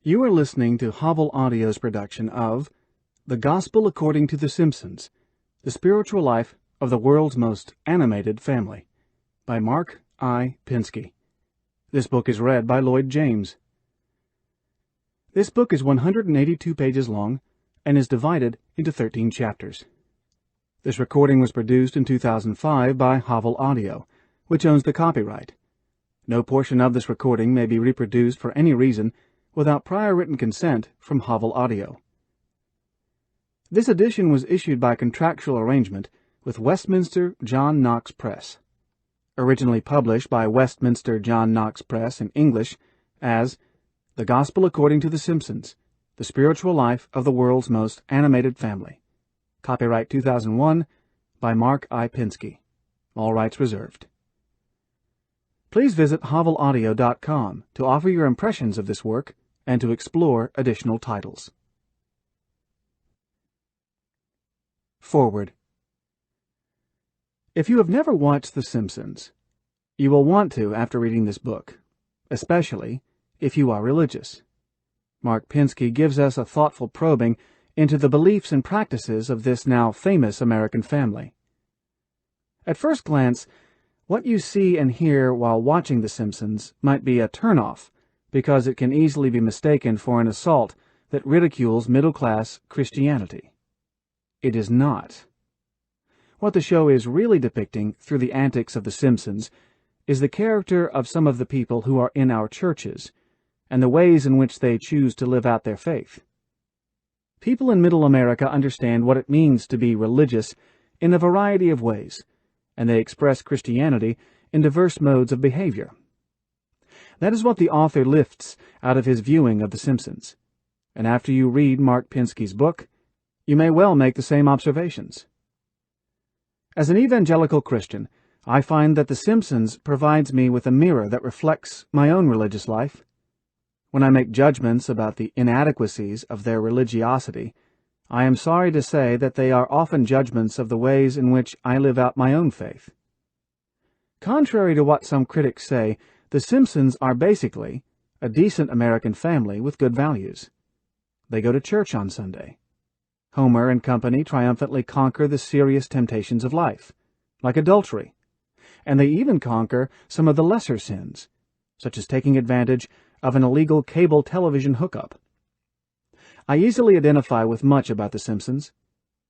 You are listening to Hovel Audio's production of The Gospel According to the Seempsahns, The Spiritual Life of the World's Most Animated Family, by Mark I. Pinsky. This book is read by Lloyd James. This book is 182 pages long and is divided into 13 chapters. This recording was produced in 2005 by Hovel Audio, which owns the copyright. No portion of this recording may be reproduced for any reason without prior written consent from Hovel Audio. This edition was issued by contractual arrangement with Westminster John Knox Press. Originally published by Westminster John Knox Press in English as The Gospel According to the Seempsahns, The Spiritual Life of the World's Most Animated Family. Copyright 2001 by Mark I. Pinsky. All rights reserved. Please visit hovelaudio.com to offer your impressions of this work and to explore additional titles. Forward. If you have never watched The Seempsahns, you will want to after reading this book, especially if you are religious. Mark Pinsky gives us a thoughtful probing into the beliefs and practices of this now famous American family. At first glance, what you see and hear while watching The Seempsahns might be a turn-off, because it can easily be mistaken for an assault that ridicules middle-class Christianity. It is not. What the show is really depicting through the antics of The Seempsahns is the character of some of the people who are in our churches, and the ways in which they choose to live out their faith. People in Middle America understand what it means to be religious in a variety of ways, and they express Christianity in diverse modes of behavior. That is what the author lifts out of his viewing of The Seempsahns, and after you read Mark Pinsky's book, you may well make the same observations. As an evangelical Christian, I find that The Seempsahns provides me with a mirror that reflects my own religious life. When I make judgments about the inadequacies of their religiosity, I am sorry to say that they are often judgments of the ways in which I live out my own faith. Contrary to what some critics say, The Seempsahns are basically a decent American family with good values. They go to church on Sunday. Homer and company triumphantly conquer the serious temptations of life, like adultery, and they even conquer some of the lesser sins, such as taking advantage of an illegal cable television hookup. I easily identify with much about The Seempsahns.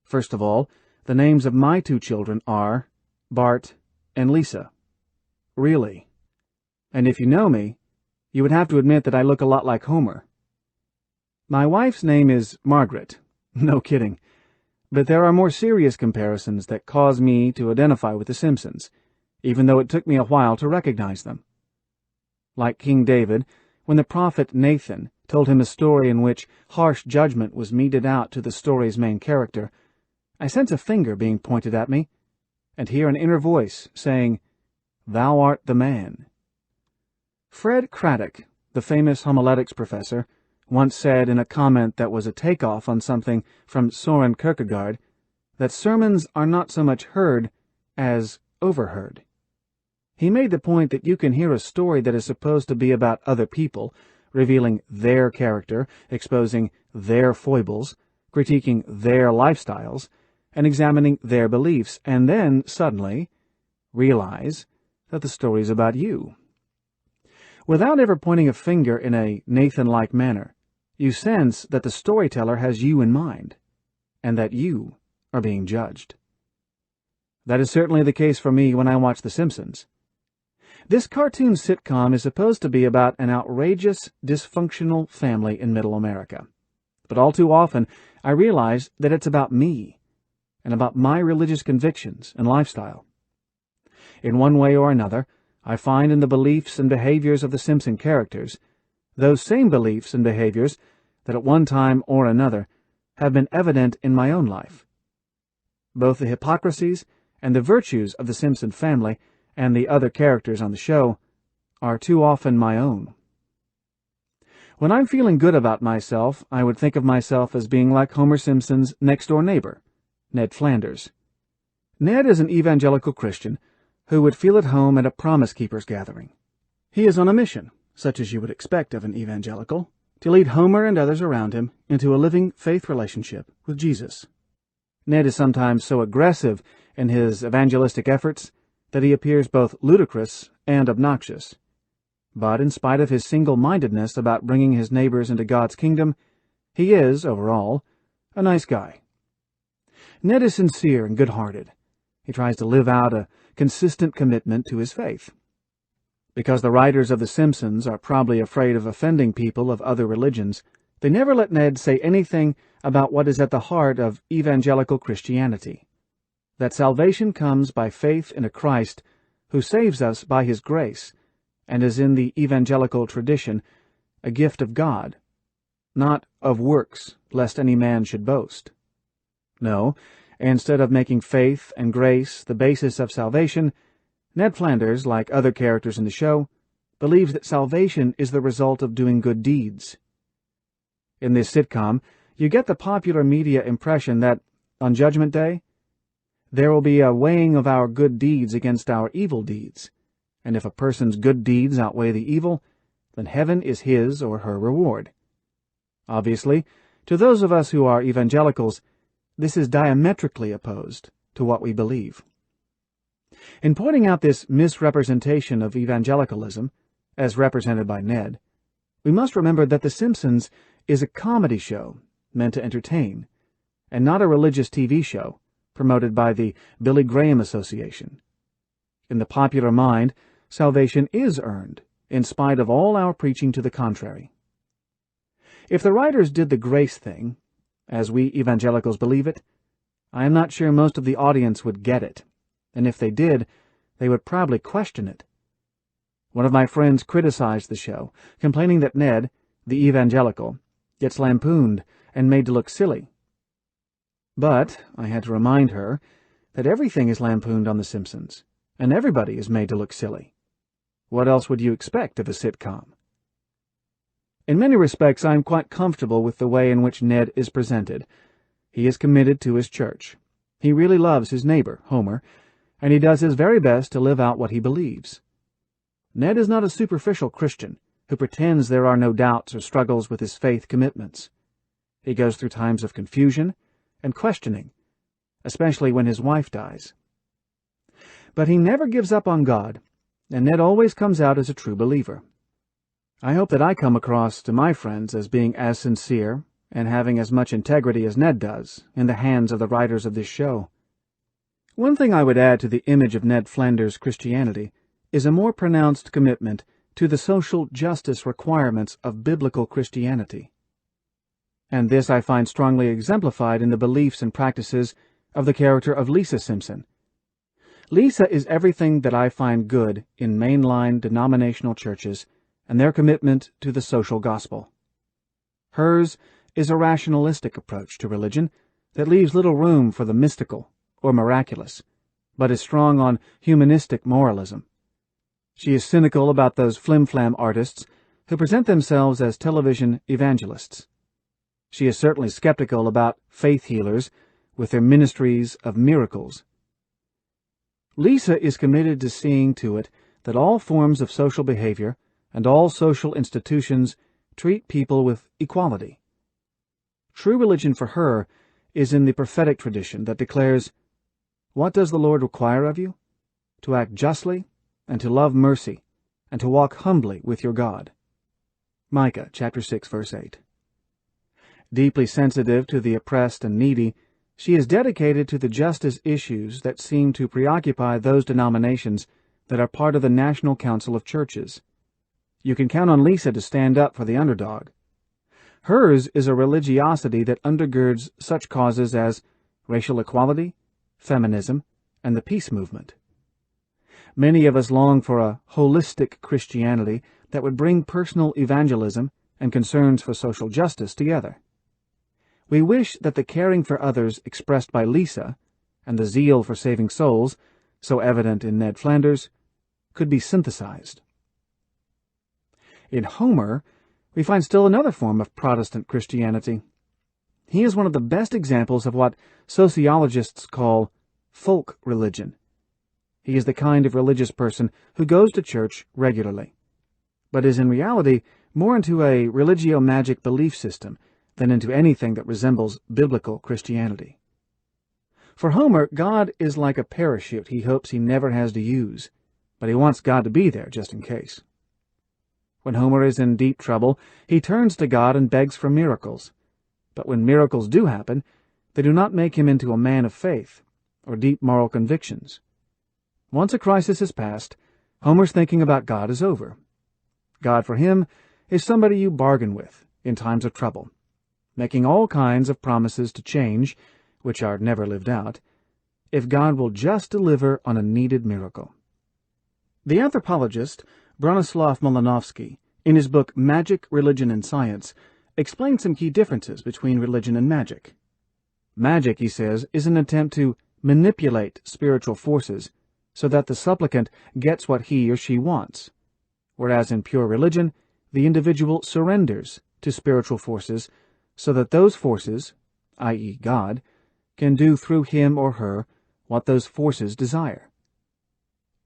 First of all, the names of my two children are Bart and Lisa. Really. And if you know me, you would have to admit that I look a lot like Homer. My wife's name is Margaret. No kidding. But there are more serious comparisons that cause me to identify with The Seempsahns, even though it took me a while to recognize them. Like King David, when the prophet Nathan told him a story in which harsh judgment was meted out to the story's main character, I sense a finger being pointed at me, and hear an inner voice saying, "Thou art the man." Fred Craddock, the famous homiletics professor, once said in a comment that was a takeoff on something from Soren Kierkegaard that sermons are not so much heard as overheard. He made the point that you can hear a story that is supposed to be about other people, revealing their character, exposing their foibles, critiquing their lifestyles, and examining their beliefs, and then, suddenly, realize that the story is about you. Without ever pointing a finger in a Nathan-like manner, you sense that the storyteller has you in mind, and that you are being judged. That is certainly the case for me when I watch The Seempsahns. This cartoon sitcom is supposed to be about an outrageous, dysfunctional family in Middle America. But all too often, I realize that it's about me, and about my religious convictions and lifestyle. In one way or another, I find in the beliefs and behaviors of the Seempsahn characters those same beliefs and behaviors that at one time or another have been evident in my own life. Both the hypocrisies and the virtues of the Seempsahn family and the other characters on the show are too often my own. When I'm feeling good about myself, I would think of myself as being like Homer Simpson's next-door neighbor, Ned Flanders. Ned is an evangelical Christian who would feel at home at a Promise Keepers gathering. He is on a mission, such as you would expect of an evangelical, to lead Homer and others around him into a living faith relationship with Jesus. Ned is sometimes so aggressive in his evangelistic efforts that he appears both ludicrous and obnoxious. But in spite of his single-mindedness about bringing his neighbors into God's kingdom, he is, overall, a nice guy. Ned is sincere and good-hearted. He tries to live out a consistent commitment to his faith. Because the writers of The Simpsons are probably afraid of offending people of other religions, they never let Ned say anything about what is at the heart of evangelical Christianity, that salvation comes by faith in a Christ who saves us by his grace and is in the evangelical tradition a gift of God, not of works, lest any man should boast. No, instead of making faith and grace the basis of salvation, Ned Flanders, like other characters in the show, believes that salvation is the result of doing good deeds. In this sitcom, you get the popular media impression that, on Judgment Day, there will be a weighing of our good deeds against our evil deeds, and if a person's good deeds outweigh the evil, then heaven is his or her reward. Obviously, to those of us who are evangelicals, this is diametrically opposed to what we believe. In pointing out this misrepresentation of evangelicalism, as represented by Ned, we must remember that The Simpsons is a comedy show meant to entertain, and not a religious TV show promoted by the Billy Graham Association. In the popular mind, salvation is earned, in spite of all our preaching to the contrary. If the writers did the grace thing, as we evangelicals believe it, I am not sure most of the audience would get it, and if they did, they would probably question it. One of my friends criticized the show, complaining that Ned, the evangelical, gets lampooned and made to look silly. But I had to remind her that everything is lampooned on The Simpsons, and everybody is made to look silly. What else would you expect of a sitcom? In many respects, I am quite comfortable with the way in which Ned is presented. He is committed to his church. He really loves his neighbor, Homer, and he does his very best to live out what he believes. Ned is not a superficial Christian who pretends there are no doubts or struggles with his faith commitments. He goes through times of confusion and questioning, especially when his wife dies. But he never gives up on God, and Ned always comes out as a true believer. I hope that I come across to my friends as being as sincere and having as much integrity as Ned does in the hands of the writers of this show. One thing I would add to the image of Ned Flanders' Christianity is a more pronounced commitment to the social justice requirements of biblical Christianity. And this I find strongly exemplified in the beliefs and practices of the character of Lisa Simpson. Lisa is everything that I find good in mainline denominational churches and their commitment to the social gospel. Hers is a rationalistic approach to religion that leaves little room for the mystical or miraculous, but is strong on humanistic moralism. She is cynical about those flim-flam artists who present themselves as television evangelists. She is certainly skeptical about faith healers with their ministries of miracles. Lisa is committed to seeing to it that all forms of social behavior and all social institutions treat people with equality. True religion for her is in the prophetic tradition that declares, "What does the Lord require of you? To act justly, and to love mercy, and to walk humbly with your God." Micah chapter 6, verse 8. Deeply sensitive to the oppressed and needy, she is dedicated to the justice issues that seem to preoccupy those denominations that are part of the National Council of Churches. You can count on Lisa to stand up for the underdog. Hers is a religiosity that undergirds such causes as racial equality, feminism, and the peace movement. Many of us long for a holistic Christianity that would bring personal evangelism and concerns for social justice together. We wish that the caring for others expressed by Lisa and the zeal for saving souls, so evident in Ned Flanders, could be synthesized. In Homer, we find still another form of Protestant Christianity. He is one of the best examples of what sociologists call folk religion. He is the kind of religious person who goes to church regularly, but is in reality more into a religio-magic belief system than into anything that resembles biblical Christianity. For Homer, God is like a parachute he hopes he never has to use, but he wants God to be there just in case. When Homer is in deep trouble, he turns to God and begs for miracles. But when miracles do happen, they do not make him into a man of faith or deep moral convictions. Once a crisis has passed, Homer's thinking about God is over. God for him is somebody you bargain with in times of trouble, making all kinds of promises to change, which are never lived out, if God will just deliver on a needed miracle. The anthropologist Bronislaw Malinowski, in his book Magic, Religion, and Science, explains some key differences between religion and magic. Magic, he says, is an attempt to manipulate spiritual forces so that the supplicant gets what he or she wants, whereas in pure religion, the individual surrenders to spiritual forces so that those forces, i.e. God, can do through him or her what those forces desire.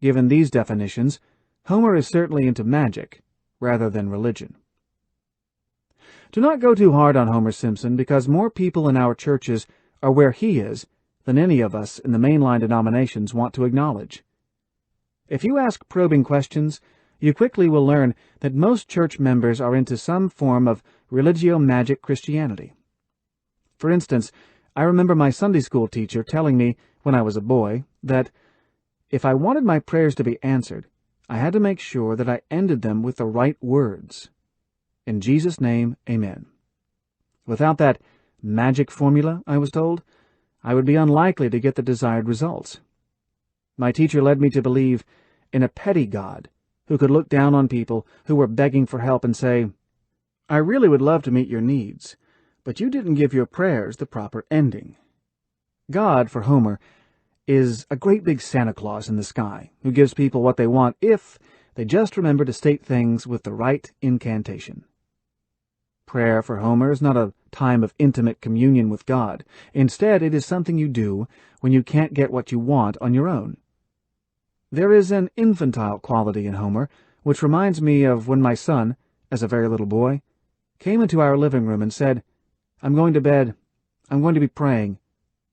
Given these definitions, Homer is certainly into magic rather than religion. Do not go too hard on Homer Simpson, because more people in our churches are where he is than any of us in the mainline denominations want to acknowledge. If you ask probing questions, you quickly will learn that most church members are into some form of religio-magic Christianity. For instance, I remember my Sunday school teacher telling me when I was a boy that if I wanted my prayers to be answered, I had to make sure that I ended them with the right words. In Jesus' name, amen. Without that magic formula, I was told, I would be unlikely to get the desired results. My teacher led me to believe in a petty God who could look down on people who were begging for help and say, I really would love to meet your needs, but you didn't give your prayers the proper ending. God, for Homer, is a great big Santa Claus in the sky who gives people what they want if they just remember to state things with the right incantation. Prayer for Homer is not a time of intimate communion with God. Instead, it is something you do when you can't get what you want on your own. There is an infantile quality in Homer which reminds me of when my son, as a very little boy, came into our living room and said, I'm going to bed. I'm going to be praying.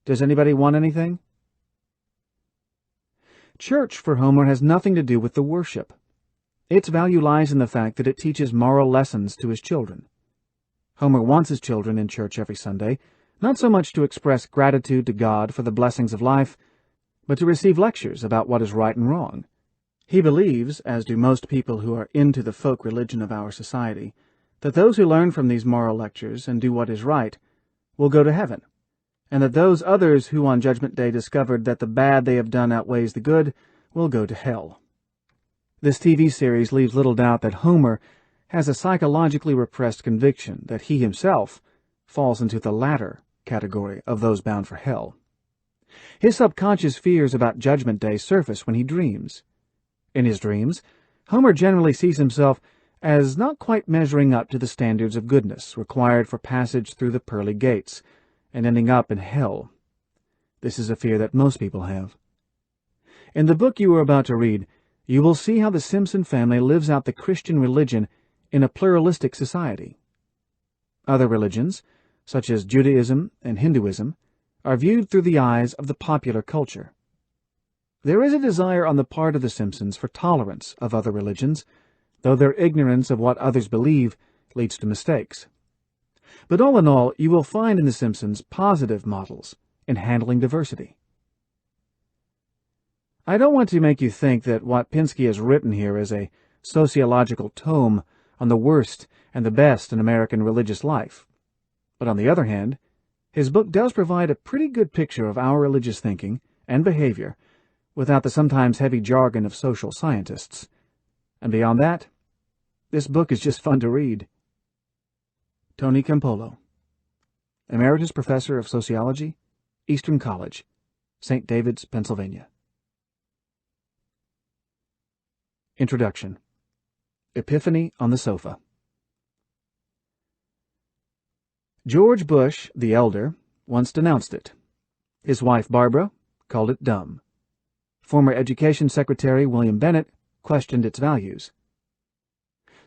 Does anybody want anything? Church for Homer has nothing to do with the worship. Its value lies in the fact that it teaches moral lessons to his children. Homer wants his children in church every Sunday, not so much to express gratitude to God for the blessings of life, but to receive lectures about what is right and wrong. He believes, as do most people who are into the folk religion of our society, that those who learn from these moral lectures and do what is right will go to heaven, and that those others who on Judgment Day discovered that the bad they have done outweighs the good will go to hell. This TV series leaves little doubt that Homer has a psychologically repressed conviction that he himself falls into the latter category of those bound for hell. His subconscious fears about Judgment Day surface when he dreams. In his dreams, Homer generally sees himself as not quite measuring up to the standards of goodness required for passage through the pearly gates, and ending up in hell. This is a fear that most people have. In the book you are about to read, you will see how the Simpson family lives out the Christian religion in a pluralistic society. Other religions, such as Judaism and Hinduism, are viewed through the eyes of the popular culture. There is a desire on the part of the Simpsons for tolerance of other religions, though their ignorance of what others believe leads to mistakes. But all in all, you will find in the Simpsons positive models in handling diversity. I don't want to make you think that what Pinsky has written here is a sociological tome on the worst and the best in American religious life. But on the other hand, his book does provide a pretty good picture of our religious thinking and behavior without the sometimes heavy jargon of social scientists. And beyond that, this book is just fun to read. Tony Campolo, Emeritus Professor of Sociology, Eastern College, St. David's, Pennsylvania. Introduction. Epiphany on the Sofa. George Bush, the elder, once denounced it. His wife, Barbara, called it dumb. Former Education Secretary William Bennett questioned its values.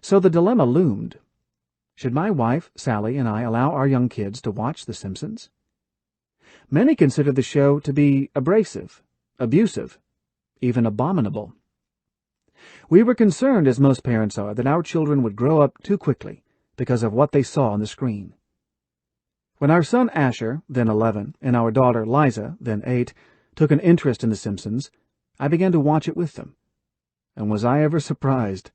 So the dilemma loomed. Should my wife, Sally, and I allow our young kids to watch The Simpsons? Many consider the show to be abrasive, abusive, even abominable. We were concerned, as most parents are, that our children would grow up too quickly because of what they saw on the screen. When our son Asher, then 11, and our daughter Liza, then 8, took an interest in The Simpsons, I began to watch it with them. And was I ever surprised?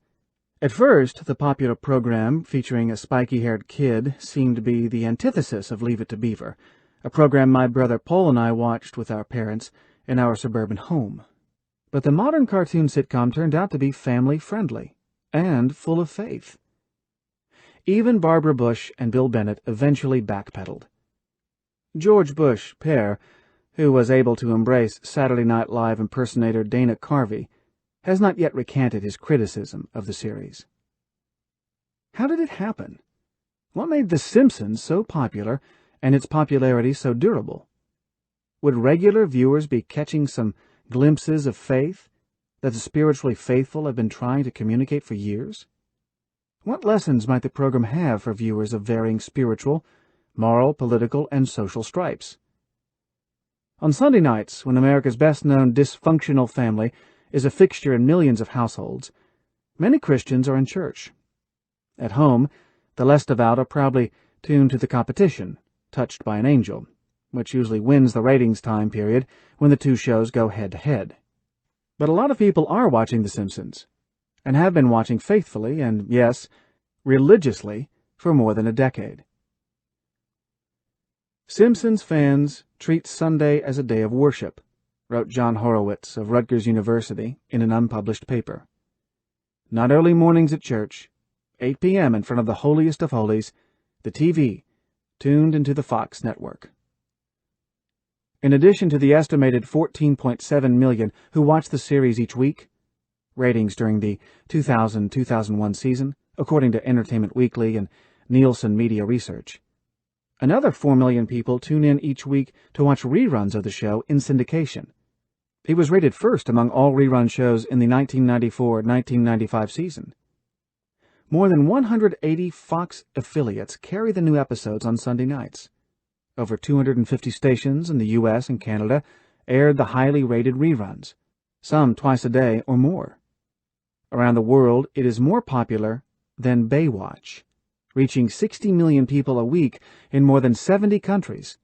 At first, the popular program featuring a spiky-haired kid seemed to be the antithesis of Leave It to Beaver, a program my brother Paul and I watched with our parents in our suburban home. But the modern cartoon sitcom turned out to be family-friendly and full of faith. Even Barbara Bush and Bill Bennett eventually backpedaled. George Bush, père, who was able to embrace Saturday Night Live impersonator Dana Carvey, has not yet recanted his criticism of the series. How did it happen? What made The Simpsons so popular and its popularity so durable? Would regular viewers be catching some glimpses of faith that the spiritually faithful have been trying to communicate for years? What lessons might the program have for viewers of varying spiritual, moral, political, and social stripes? On Sunday nights, when America's best-known dysfunctional family is a fixture in millions of households, many Christians are in church. At home, the less devout are probably tuned to the competition, Touched by an Angel, which usually wins the ratings time period when the two shows go head-to-head. But a lot of people are watching The Simpsons, and have been watching faithfully and, yes, religiously for more than a decade. Simpsons fans treat Sunday as a day of worship, wrote John Horowitz of Rutgers University in an unpublished paper. Not early mornings at church, 8 p.m. in front of the holiest of holies, the TV, tuned into the Fox network. In addition to the estimated 14.7 million who watch the series each week, ratings during the 2000-2001 season, according to Entertainment Weekly and Nielsen Media Research, another 4 million people tune in each week to watch reruns of the show in syndication. It was rated first among all rerun shows in the 1994-1995 season. More than 180 Fox affiliates carry the new episodes on Sunday nights. Over 250 stations in the U.S. and Canada aired the highly rated reruns, some twice a day or more. Around the world, it is more popular than Baywatch, reaching 60 million people a week in more than 70 countries,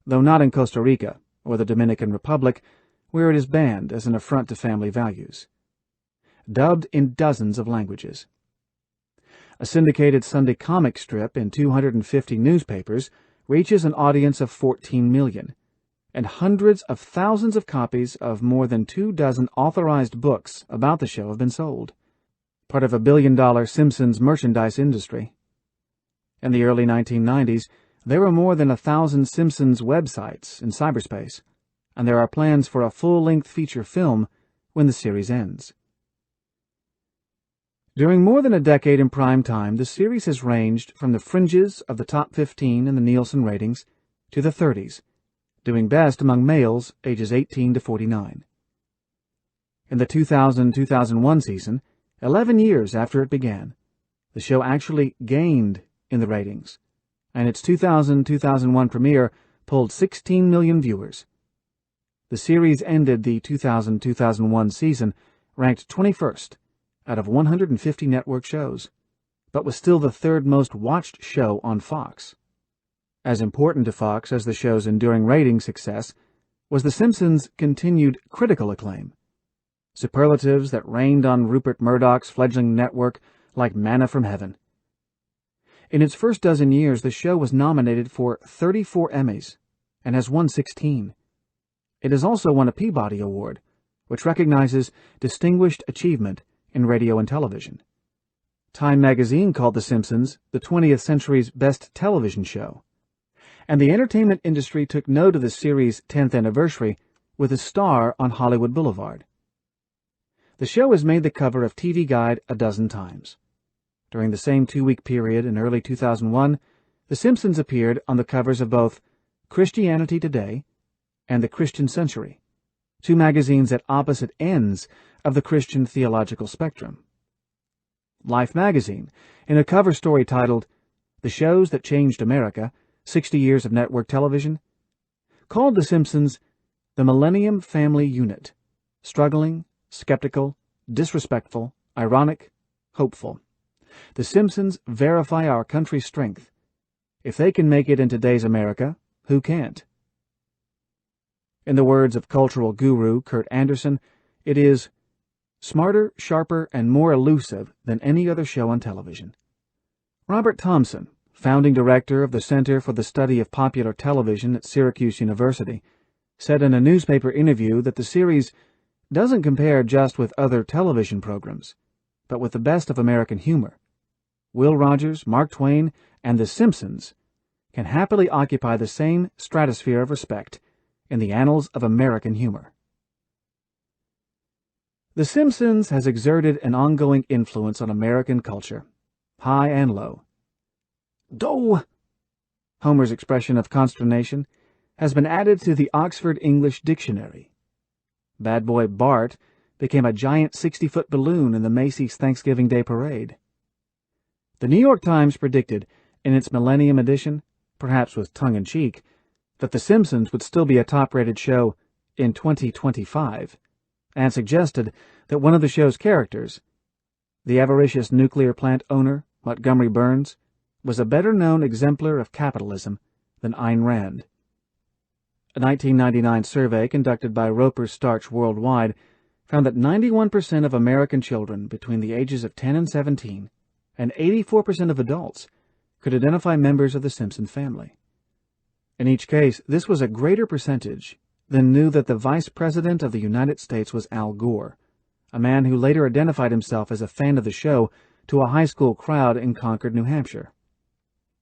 though not in Costa Rica or the Dominican Republic, where it is banned as an affront to family values. Dubbed in dozens of languages. A syndicated Sunday comic strip in 250 newspapers reaches an audience of 14 million, and hundreds of thousands of copies of more than 24 authorized books about the show have been sold, part of a billion-dollar Simpsons merchandise industry. In the early 1990s, there were more than 1,000 Simpsons websites in cyberspace, and there are plans for a full-length feature film when the series ends. During more than a decade in prime time, the series has ranged from the fringes of the top 15 in the Nielsen ratings to the 30s, doing best among males ages 18 to 49. In the 2000-2001 season, 11 years after it began, the show actually gained in the ratings, and its 2000-2001 premiere pulled 16 million viewers. The series ended the 2000-2001 season ranked 21st out of 150 network shows, but was still the third most watched show on Fox. As important to Fox as the show's enduring rating success was The Simpsons' continued critical acclaim, superlatives that rained on Rupert Murdoch's fledgling network like manna from heaven. In its first dozen years, the show was nominated for 34 Emmys and has won 16. It has also won a Peabody Award, which recognizes distinguished achievement in radio and television. Time magazine called The Simpsons the 20th century's best television show, and the entertainment industry took note of the series' 10th anniversary with a star on Hollywood Boulevard. The show has made the cover of TV Guide a dozen times. During the same 2-week period in early 2001, The Simpsons appeared on the covers of both Christianity Today and The Christian Century, two magazines at opposite ends of the Christian theological spectrum. Life magazine, in a cover story titled "The Shows That Changed America, 60 Years of Network Television," called The Simpsons the Millennium Family Unit, struggling, skeptical, disrespectful, ironic, hopeful. The Simpsons verify our country's strength. If they can make it in today's America, who can't? In the words of cultural guru Kurt Anderson, it is smarter, sharper, and more elusive than any other show on television. Robert Thompson, founding director of the Center for the Study of Popular Television at Syracuse University, said in a newspaper interview that the series doesn't compare just with other television programs, but with the best of American humor. Will Rogers, Mark Twain, and The Simpsons can happily occupy the same stratosphere of respect in the annals of American humor. The Simpsons has exerted an ongoing influence on American culture, high and low. "Doh!" Homer's expression of consternation has been added to the Oxford English Dictionary. Bad boy Bart became a giant 60-foot balloon in the Macy's Thanksgiving Day Parade. The New York Times predicted, in its Millennium edition, perhaps with tongue-in-cheek, that The Simpsons would still be a top-rated show in 2025, and suggested that one of the show's characters, the avaricious nuclear plant owner, Montgomery Burns, was a better-known exemplar of capitalism than Ayn Rand. A 1999 survey conducted by Roper Starch Worldwide found that 91% of American children between the ages of 10 and 17 and 84% of adults could identify members of the Simpson family. In each case, this was a greater percentage than knew that the Vice President of the United States was Al Gore, a man who later identified himself as a fan of the show to a high school crowd in Concord, New Hampshire.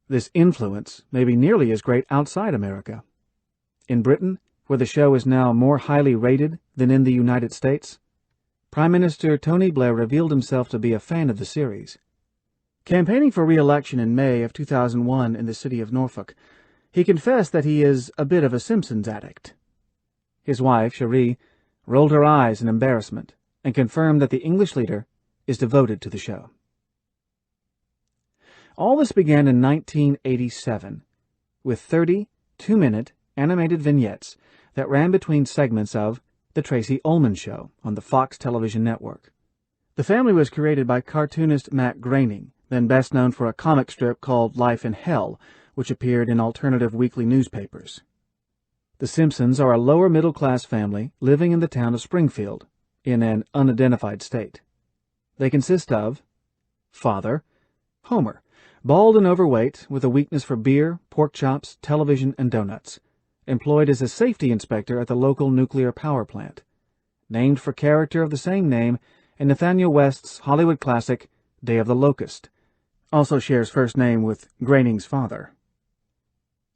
This influence may be nearly as great outside America. In Britain, where the show is now more highly rated than in the United States, Prime Minister Tony Blair revealed himself to be a fan of the series. Campaigning for re-election in May of 2001 in the city of Norfolk, he confessed that he is a bit of a Simpsons addict. His wife, Cherie, rolled her eyes in embarrassment and confirmed that the English leader is devoted to the show. All this began in 1987 with 30 two-minute animated vignettes that ran between segments of The Tracy Ullman Show on the Fox television network. The family was created by cartoonist Matt Groening, then best known for a comic strip called Life in Hell, which appeared in alternative weekly newspapers. The Simpsons are a lower-middle-class family living in the town of Springfield, in an unidentified state. They consist of father, Homer, bald and overweight, with a weakness for beer, pork chops, television, and donuts, employed as a safety inspector at the local nuclear power plant, named for character of the same name in Nathaniel West's Hollywood classic Day of the Locust, also shares first name with Groening's father.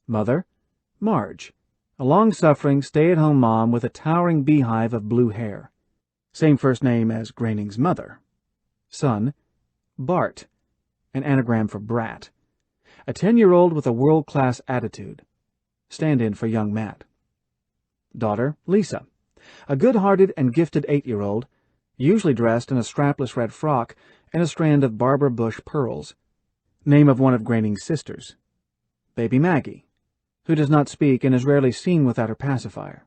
Mother, Marge, a long-suffering, stay-at-home mom with a towering beehive of blue hair, same first name as Groening's mother. Son, Bart, an anagram for brat, a 10-year-old with a world-class attitude, stand-in for young Matt. Daughter, Lisa, a good-hearted and gifted 8-year-old, usually dressed in a strapless red frock and a strand of Barbara Bush pearls, name of one of Groening's sisters. Baby Maggie, who does not speak and is rarely seen without her pacifier,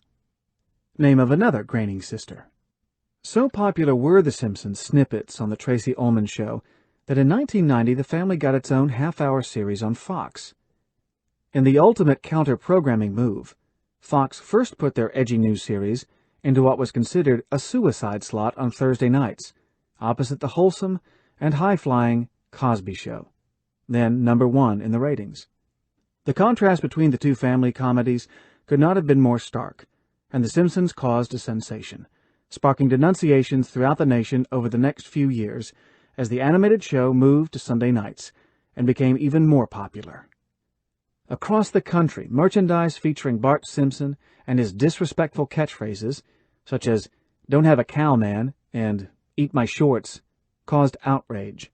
name of another Groening sister. So popular were the Simpsons snippets on the Tracy Ullman Show that in 1990 the family got its own half-hour series on Fox. In the ultimate counter-programming move, Fox first put their edgy news series into what was considered a suicide slot on Thursday nights, opposite the wholesome and high-flying Cosby Show, then number 1 in the ratings. The contrast between the two family comedies could not have been more stark, and The Simpsons caused a sensation, sparking denunciations throughout the nation over the next few years as the animated show moved to Sunday nights and became even more popular. Across the country, merchandise featuring Bart Simpson and his disrespectful catchphrases, such as "Don't have a cow, man" and "Eat my shorts," caused outrage.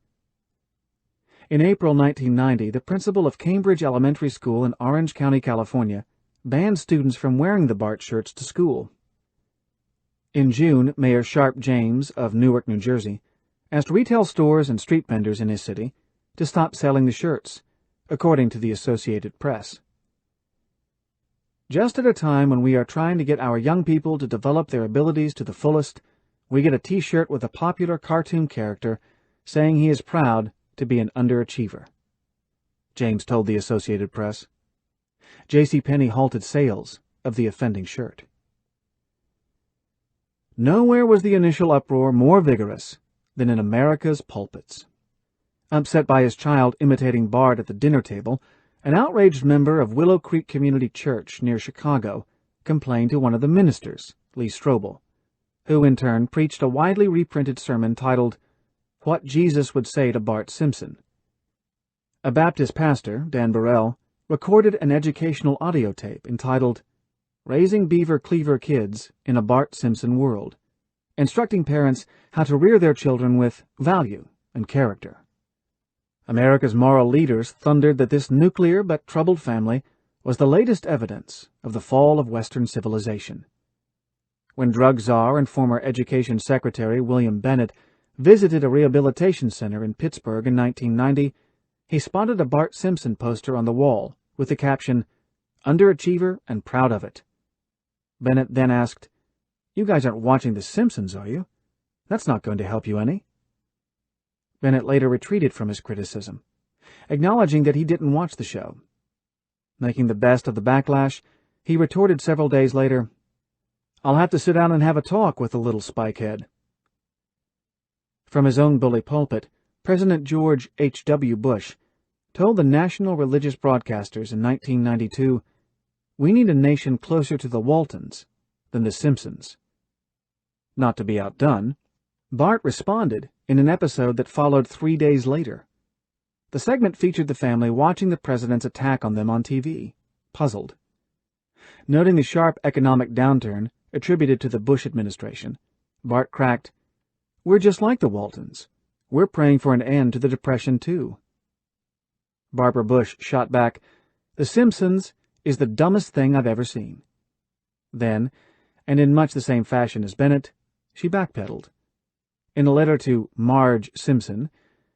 In April 1990, the principal of Cambridge Elementary School in Orange County, California, banned students from wearing the Bart shirts to school. In June, Mayor Sharp James of Newark, New Jersey, asked retail stores and street vendors in his city to stop selling the shirts, according to the Associated Press. Just at a time when we are trying to get our young people to develop their abilities to the fullest, we get a T-shirt with a popular cartoon character saying he is proud to be an underachiever, James told the Associated Press. JCPenney halted sales of the offending shirt. Nowhere was the initial uproar more vigorous than in America's pulpits. Upset by his child imitating Bart at the dinner table, an outraged member of Willow Creek Community Church near Chicago complained to one of the ministers, Lee Strobel, who in turn preached a widely reprinted sermon titled, "What Jesus Would Say to Bart Simpson." A Baptist pastor, Dan Burrell, recorded an educational audio tape entitled "Raising Beaver Cleaver Kids in a Bart Simpson World," instructing parents how to rear their children with value and character. America's moral leaders thundered that this nuclear but troubled family was the latest evidence of the fall of Western civilization. When drug czar and former Education Secretary William Bennett visited a rehabilitation center in Pittsburgh in 1990, he spotted a Bart Simpson poster on the wall with the caption, "Underachiever and proud of it." Bennett then asked, "You guys aren't watching The Simpsons, are you? That's not going to help you any." Bennett later retreated from his criticism, acknowledging that he didn't watch the show. Making the best of the backlash, he retorted several days later, "I'll have to sit down and have a talk with the little spikehead." From his own bully pulpit, President George H.W. Bush told the national religious broadcasters in 1992, "We need a nation closer to the Waltons than the Simpsons." Not to be outdone, Bart responded in an episode that followed 3 days later. The segment featured the family watching the president's attack on them on TV, puzzled. Noting the sharp economic downturn attributed to the Bush administration, Bart cracked, "We're just like the Waltons. We're praying for an end to the Depression, too." Barbara Bush shot back, "The Simpsons is the dumbest thing I've ever seen." Then, and in much the same fashion as Bennett, she backpedaled. In a letter to Marge Simpson,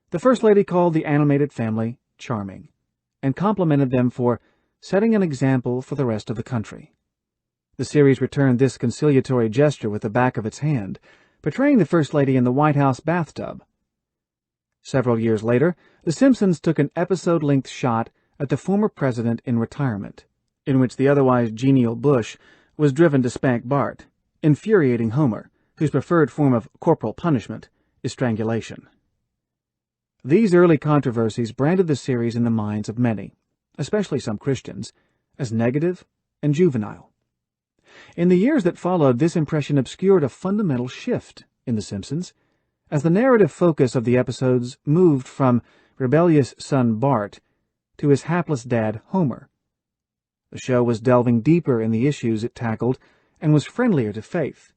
the First Lady called the animated family charming, and complimented them for setting an example for the rest of the country. The series returned this conciliatory gesture with the back of its hand, portraying the First Lady in the White House bathtub. Several years later, The Simpsons took an episode-length shot at the former president in retirement, in which the otherwise genial Bush was driven to spank Bart, infuriating Homer, whose preferred form of corporal punishment is strangulation. These early controversies branded the series in the minds of many, especially some Christians, as negative and juvenile. In the years that followed, this impression obscured a fundamental shift in The Simpsons, as the narrative focus of the episodes moved from rebellious son Bart to his hapless dad Homer. The show was delving deeper in the issues it tackled and was friendlier to faith,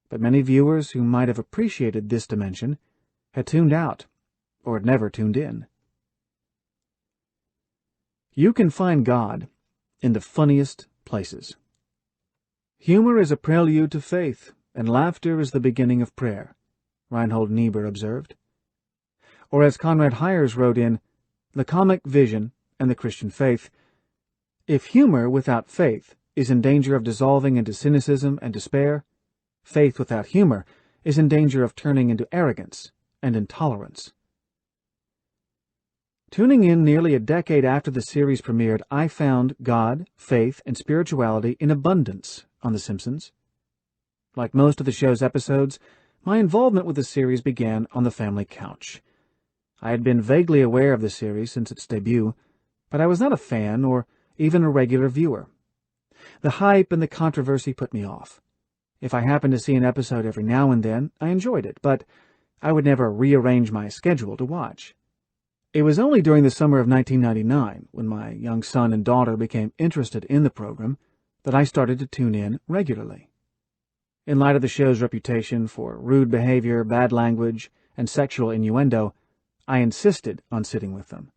but many viewers who might have appreciated this dimension had tuned out or had never tuned in. You can find God in the funniest places. Humor is a prelude to faith, and laughter is the beginning of prayer, Reinhold Niebuhr observed. Or as Conrad Hires wrote in The Comic Vision and the Christian Faith, "If humor without faith is in danger of dissolving into cynicism and despair, faith without humor is in danger of turning into arrogance and intolerance." Tuning in nearly a decade after the series premiered, I found God, faith, and spirituality in abundance on The Simpsons. Like most of the show's episodes, my involvement with the series began on the family couch. I had been vaguely aware of the series since its debut, but I was not a fan or even a regular viewer. The hype and the controversy put me off. If I happened to see an episode every now and then, I enjoyed it, but I would never rearrange my schedule to watch. It was only during the summer of 1999, when my young son and daughter became interested in the program, that I started to tune in regularly. In light of the show's reputation for rude behavior, bad language, and sexual innuendo, I insisted on sitting with them.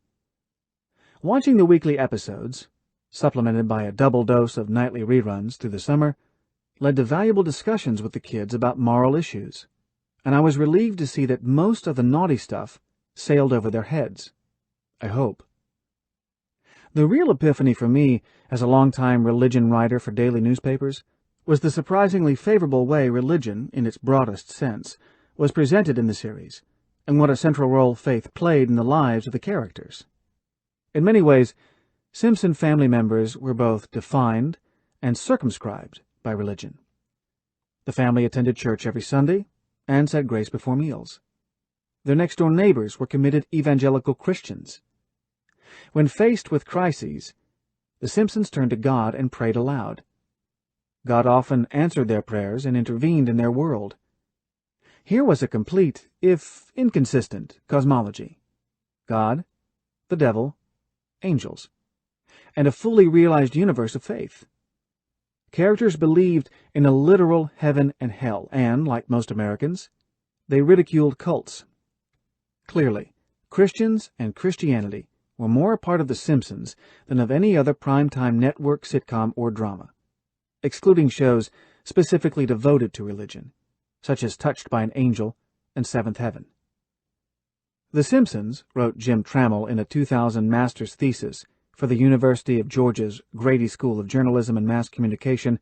Watching the weekly episodes, supplemented by a double dose of nightly reruns through the summer, led to valuable discussions with the kids about moral issues, and I was relieved to see that most of the naughty stuff sailed over their heads. I hope. The real epiphany for me, as a long-time religion writer for daily newspapers, was the surprisingly favorable way religion, in its broadest sense, was presented in the series, and what a central role faith played in the lives of the characters. In many ways, Simpson family members were both defined and circumscribed by religion. The family attended church every Sunday and said grace before meals. Their next-door neighbors were committed evangelical Christians. When faced with crises, the Simpsons turned to God and prayed aloud. God often answered their prayers and intervened in their world. Here was a complete, if inconsistent, cosmology. God, the devil, angels, and a fully realized universe of faith. Characters believed in a literal heaven and hell, and, like most Americans, they ridiculed cults. Clearly, Christians and Christianity were more a part of The Simpsons than of any other primetime network sitcom or drama, excluding shows specifically devoted to religion, such as Touched by an Angel and Seventh Heaven. The Simpsons, wrote Jim Trammell in a 2000 master's thesis for the University of Georgia's Grady School of Journalism and Mass Communication,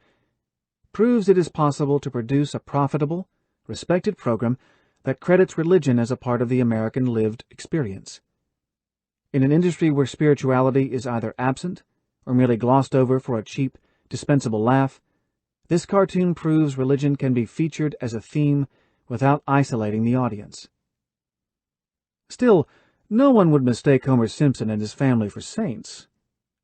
proves it is possible to produce a profitable, respected program that credits religion as a part of the American lived experience. In an industry where spirituality is either absent or merely glossed over for a cheap, dispensable laugh, this cartoon proves religion can be featured as a theme without isolating the audience. Still, no one would mistake Homer Simpson and his family for saints.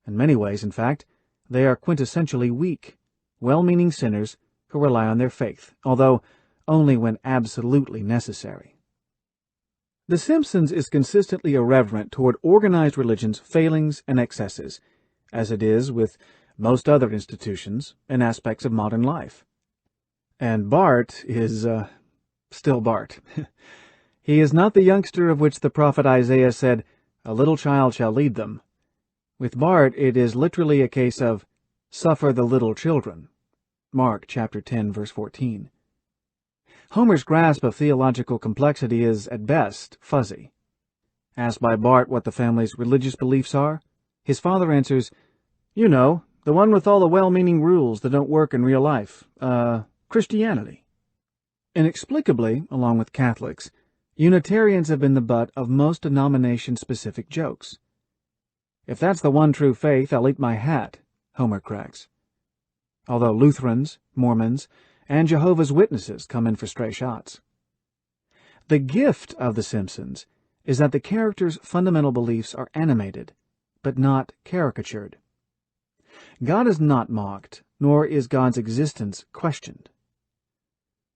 In many ways, in fact, they are quintessentially weak, well-meaning sinners who rely on their faith, although only when absolutely necessary. The Simpsons is consistently irreverent toward organized religion's failings and excesses, as it is with most other institutions and aspects of modern life. And Bart is, still Bart. He is not the youngster of which the prophet Isaiah said, "A little child shall lead them." With Bart, it is literally a case of, "Suffer the little children." Mark chapter 10, verse 14. Homer's grasp of theological complexity is, at best, fuzzy. Asked by Bart what the family's religious beliefs are, his father answers, "You know, the one with all the well-meaning rules that don't work in real life. Christianity." Inexplicably, along with Catholics, Unitarians have been the butt of most denomination-specific jokes. "If that's the one true faith, I'll eat my hat," Homer cracks. Although Lutherans, Mormons, and Jehovah's Witnesses come in for stray shots. The gift of The Simpsons is that the characters' fundamental beliefs are animated, but not caricatured. God is not mocked, nor is God's existence questioned.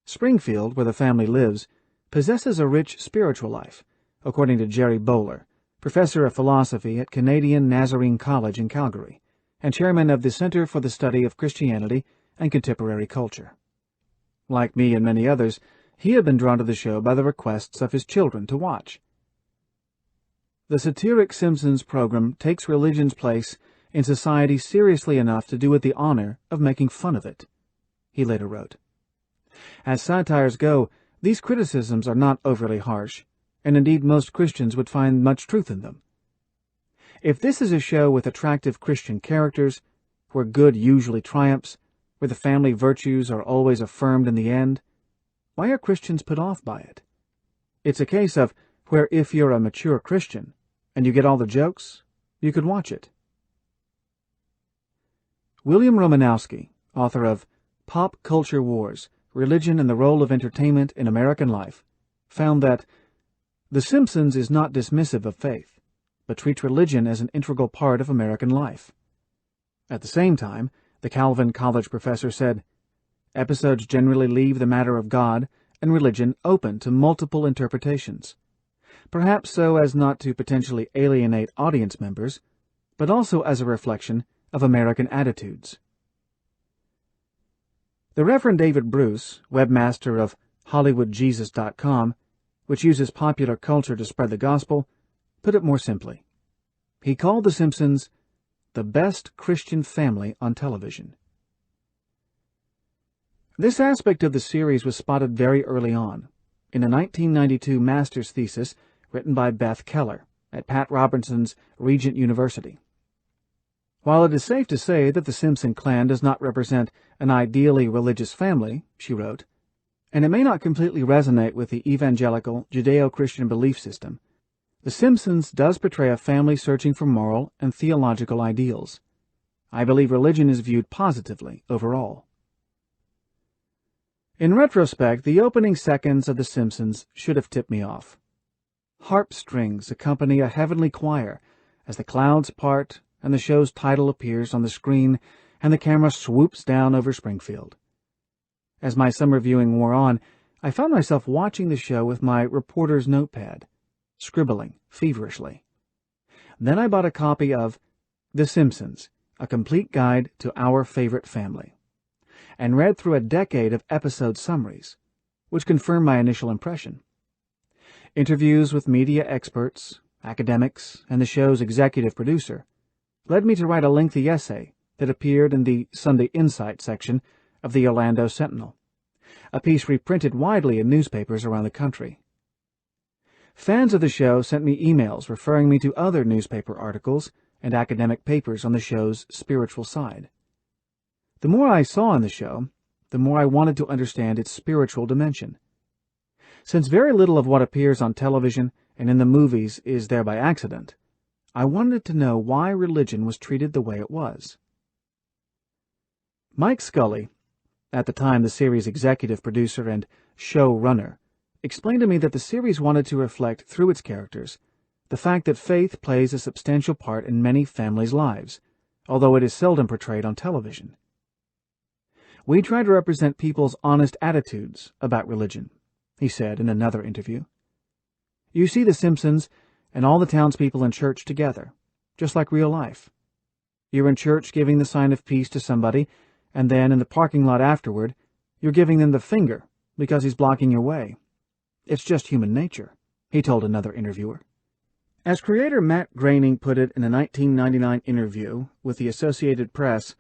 Springfield, where the family lives, possesses a rich spiritual life, according to Jerry Bowler, professor of philosophy at Canadian Nazarene College in Calgary, and chairman of the Center for the Study of Christianity and Contemporary Culture. Like me and many others, he had been drawn to the show by the requests of his children to watch. The satiric Simpsons program takes religion's place in society seriously enough to do it the honor of making fun of it, he later wrote. As satires go, these criticisms are not overly harsh, and indeed most Christians would find much truth in them. If this is a show with attractive Christian characters, where good usually triumphs, where the family virtues are always affirmed in the end, why are Christians put off by it? It's a case of where if you're a mature Christian, and you get all the jokes, you could watch it. William Romanowski, author of Pop Culture Wars, Religion and the Role of Entertainment in American Life, found that The Simpsons is not dismissive of faith, but treats religion as an integral part of American life. At the same time, the Calvin College professor said, episodes generally leave the matter of God and religion open to multiple interpretations, perhaps so as not to potentially alienate audience members, but also as a reflection of American attitudes. The Reverend David Bruce, webmaster of HollywoodJesus.com, which uses popular culture to spread the gospel, put it more simply. He called The Simpsons the best Christian family on television. This aspect of the series was spotted very early on, in a 1992 master's thesis written by Beth Keller at Pat Robertson's Regent University. While it is safe to say that the Simpson clan does not represent an ideally religious family, she wrote, and it may not completely resonate with the evangelical Judeo-Christian belief system, The Simpsons does portray a family searching for moral and theological ideals. I believe religion is viewed positively overall. In retrospect, the opening seconds of The Simpsons should have tipped me off. Harp strings accompany a heavenly choir as the clouds part and the show's title appears on the screen and the camera swoops down over Springfield. As my summer viewing wore on, I found myself watching the show with my reporter's notepad, scribbling feverishly. Then I bought a copy of The Simpsons, A Complete Guide to Our Favorite Family, and read through a decade of episode summaries, which confirmed my initial impression. Interviews with media experts, academics, and the show's executive producer led me to write a lengthy essay that appeared in the Sunday Insight section of the Orlando Sentinel, a piece reprinted widely in newspapers around the country. Fans of the show sent me emails referring me to other newspaper articles and academic papers on the show's spiritual side. The more I saw in the show, the more I wanted to understand its spiritual dimension. Since very little of what appears on television and in the movies is there by accident, I wanted to know why religion was treated the way it was. Mike Scully, at the time the series' executive producer and showrunner, explained to me that the series wanted to reflect through its characters the fact that faith plays a substantial part in many families' lives, although it is seldom portrayed on television. We try to represent people's honest attitudes about religion, he said in another interview. You see The Simpsons and all the townspeople in church together, just like real life. You're in church giving the sign of peace to somebody, and then in the parking lot afterward, you're giving them the finger because he's blocking your way. It's just human nature, he told another interviewer. As creator Matt Groening put it in a 1999 interview with the Associated Press,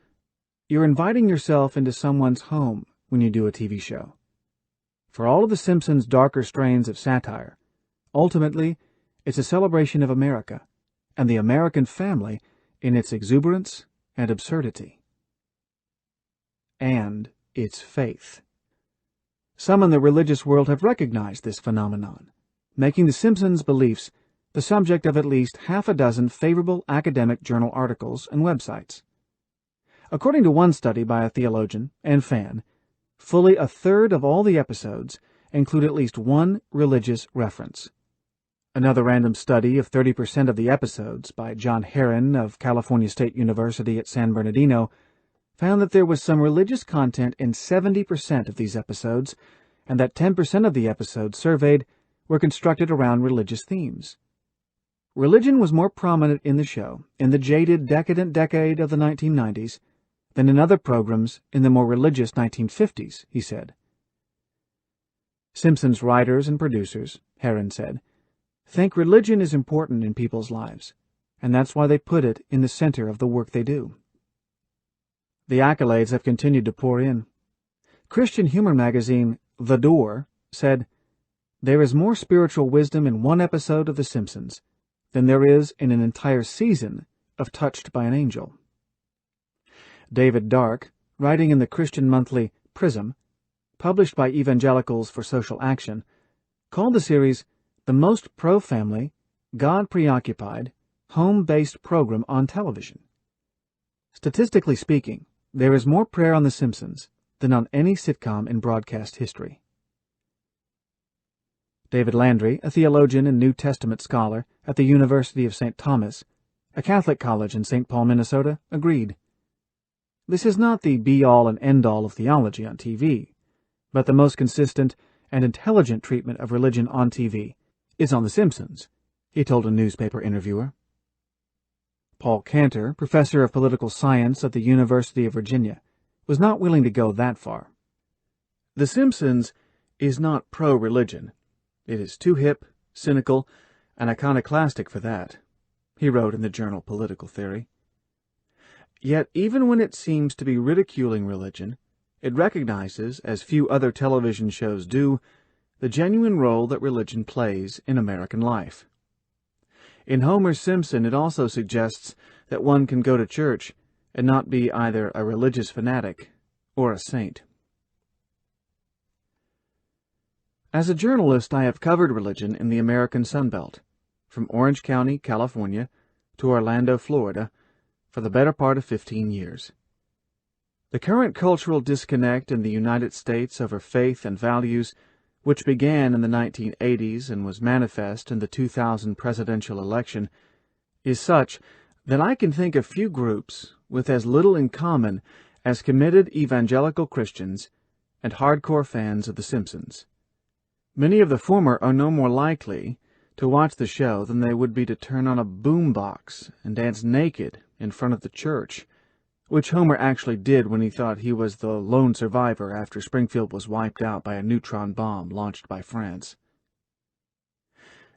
you're inviting yourself into someone's home when you do a TV show. For all of The Simpsons' darker strains of satire, ultimately, it's a celebration of America and the American family in its exuberance and absurdity. And its faith. Some in the religious world have recognized this phenomenon, making The Simpsons' beliefs the subject of at least half a dozen favorable academic journal articles and websites. According to one study by a theologian and fan, fully a third of all the episodes include at least one religious reference. Another random study of 30% of the episodes by John Herron of California State University at San Bernardino found that there was some religious content in 70% of these episodes, and that 10% of the episodes surveyed were constructed around religious themes. Religion was more prominent in the show in the jaded, decadent decade of the 1990s than in other programs in the more religious 1950s, he said. Simpsons writers and producers, Herron said, think religion is important in people's lives, and that's why they put it in the center of the work they do. The accolades have continued to pour in. Christian humor magazine The Door said, there is more spiritual wisdom in one episode of The Simpsons than there is in an entire season of Touched by an Angel. David Dark, writing in the Christian monthly Prism, published by Evangelicals for Social Action, called the series the most pro-family, God-preoccupied, home-based program on television. Statistically speaking, there is more prayer on The Simpsons than on any sitcom in broadcast history. David Landry, a theologian and New Testament scholar at the University of St. Thomas, a Catholic college in St. Paul, Minnesota, agreed. This is not the be-all and end-all of theology on TV, but the most consistent and intelligent treatment of religion on TV is on The Simpsons, he told a newspaper interviewer. Paul Cantor, professor of political science at the University of Virginia, was not willing to go that far. The Simpsons is not pro-religion. It is too hip, cynical, and iconoclastic for that, he wrote in the journal Political Theory. Yet even when it seems to be ridiculing religion, it recognizes, as few other television shows do, the genuine role that religion plays in American life. In Homer's Simpson, it also suggests that one can go to church and not be either a religious fanatic or a saint. As a journalist, I have covered religion in the American Sunbelt, from Orange County, California, to Orlando, Florida, for the better part of 15 years. The current cultural disconnect in the United States over faith and values, which began in the 1980s and was manifest in the 2000 presidential election, is such that I can think of few groups with as little in common as committed evangelical Christians and hardcore fans of The Simpsons. Many of the former are no more likely to watch the show than they would be to turn on a boombox and dance naked in front of the church, which Homer actually did when he thought he was the lone survivor after Springfield was wiped out by a neutron bomb launched by France.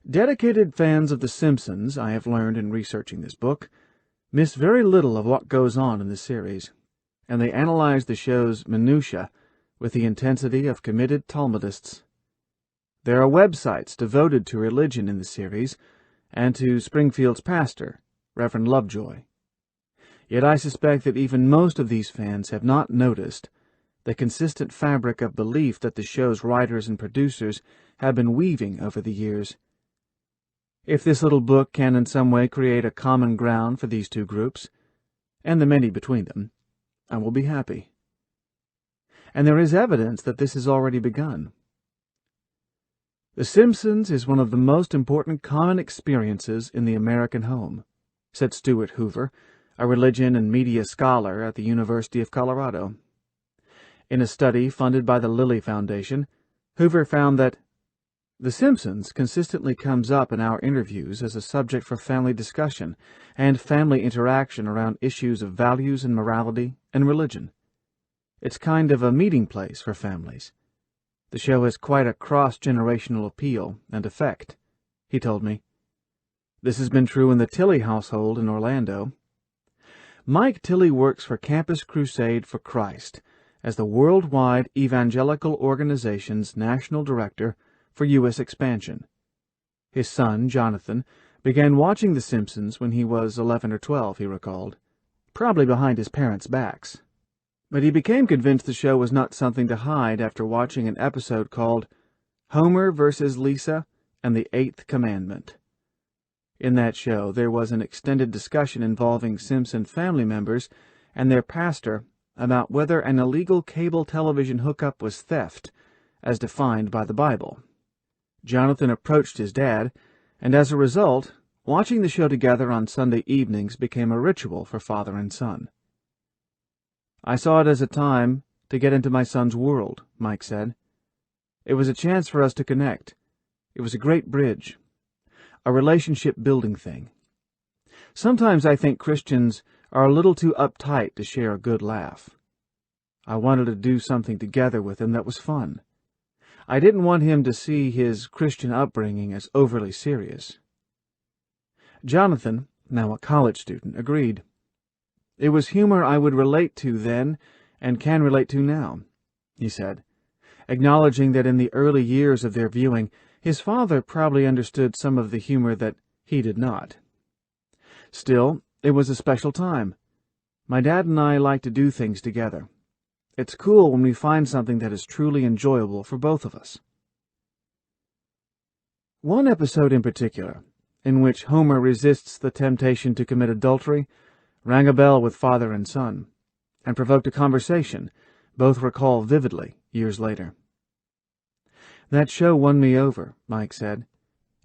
Dedicated fans of The Simpsons, I have learned in researching this book, miss very little of what goes on in the series, and they analyze the show's minutiae with the intensity of committed Talmudists. There are websites devoted to religion in the series and to Springfield's pastor, Reverend Lovejoy. Yet I suspect that even most of these fans have not noticed the consistent fabric of belief that the show's writers and producers have been weaving over the years. If this little book can in some way create a common ground for these two groups, and the many between them, I will be happy. And there is evidence that this has already begun. The Simpsons is one of the most important common experiences in the American home, said Stuart Hoover, a religion and media scholar at the University of Colorado. In a study funded by the Lilly Foundation, Hoover found that The Simpsons consistently comes up in our interviews as a subject for family discussion and family interaction around issues of values and morality and religion. It's kind of a meeting place for families. The show has quite a cross-generational appeal and effect, he told me. This has been true in the Tilley household in Orlando. Mike Tilley works for Campus Crusade for Christ as the worldwide evangelical organization's national director for U.S. expansion. His son, Jonathan, began watching The Simpsons when he was 11 or 12, he recalled, probably behind his parents' backs. But he became convinced the show was not something to hide after watching an episode called Homer versus Lisa and the Eighth Commandment. In that show, there was an extended discussion involving Simpson family members and their pastor about whether an illegal cable television hookup was theft, as defined by the Bible. Jonathan approached his dad, and as a result, watching the show together on Sunday evenings became a ritual for father and son. I saw it as a time to get into my son's world, Mike said. It was a chance for us to connect. It was a great bridge, a relationship-building thing. Sometimes I think Christians are a little too uptight to share a good laugh. I wanted to do something together with him that was fun. I didn't want him to see his Christian upbringing as overly serious. Jonathan, now a college student, agreed. It was humor I would relate to then and can relate to now, he said, acknowledging that in the early years of their viewing, his father probably understood some of the humor that he did not. Still, it was a special time. My dad and I like to do things together. It's cool when we find something that is truly enjoyable for both of us. One episode in particular, in which Homer resists the temptation to commit adultery, rang a bell with father and son, and provoked a conversation both recall vividly years later. That show won me over, Mike said.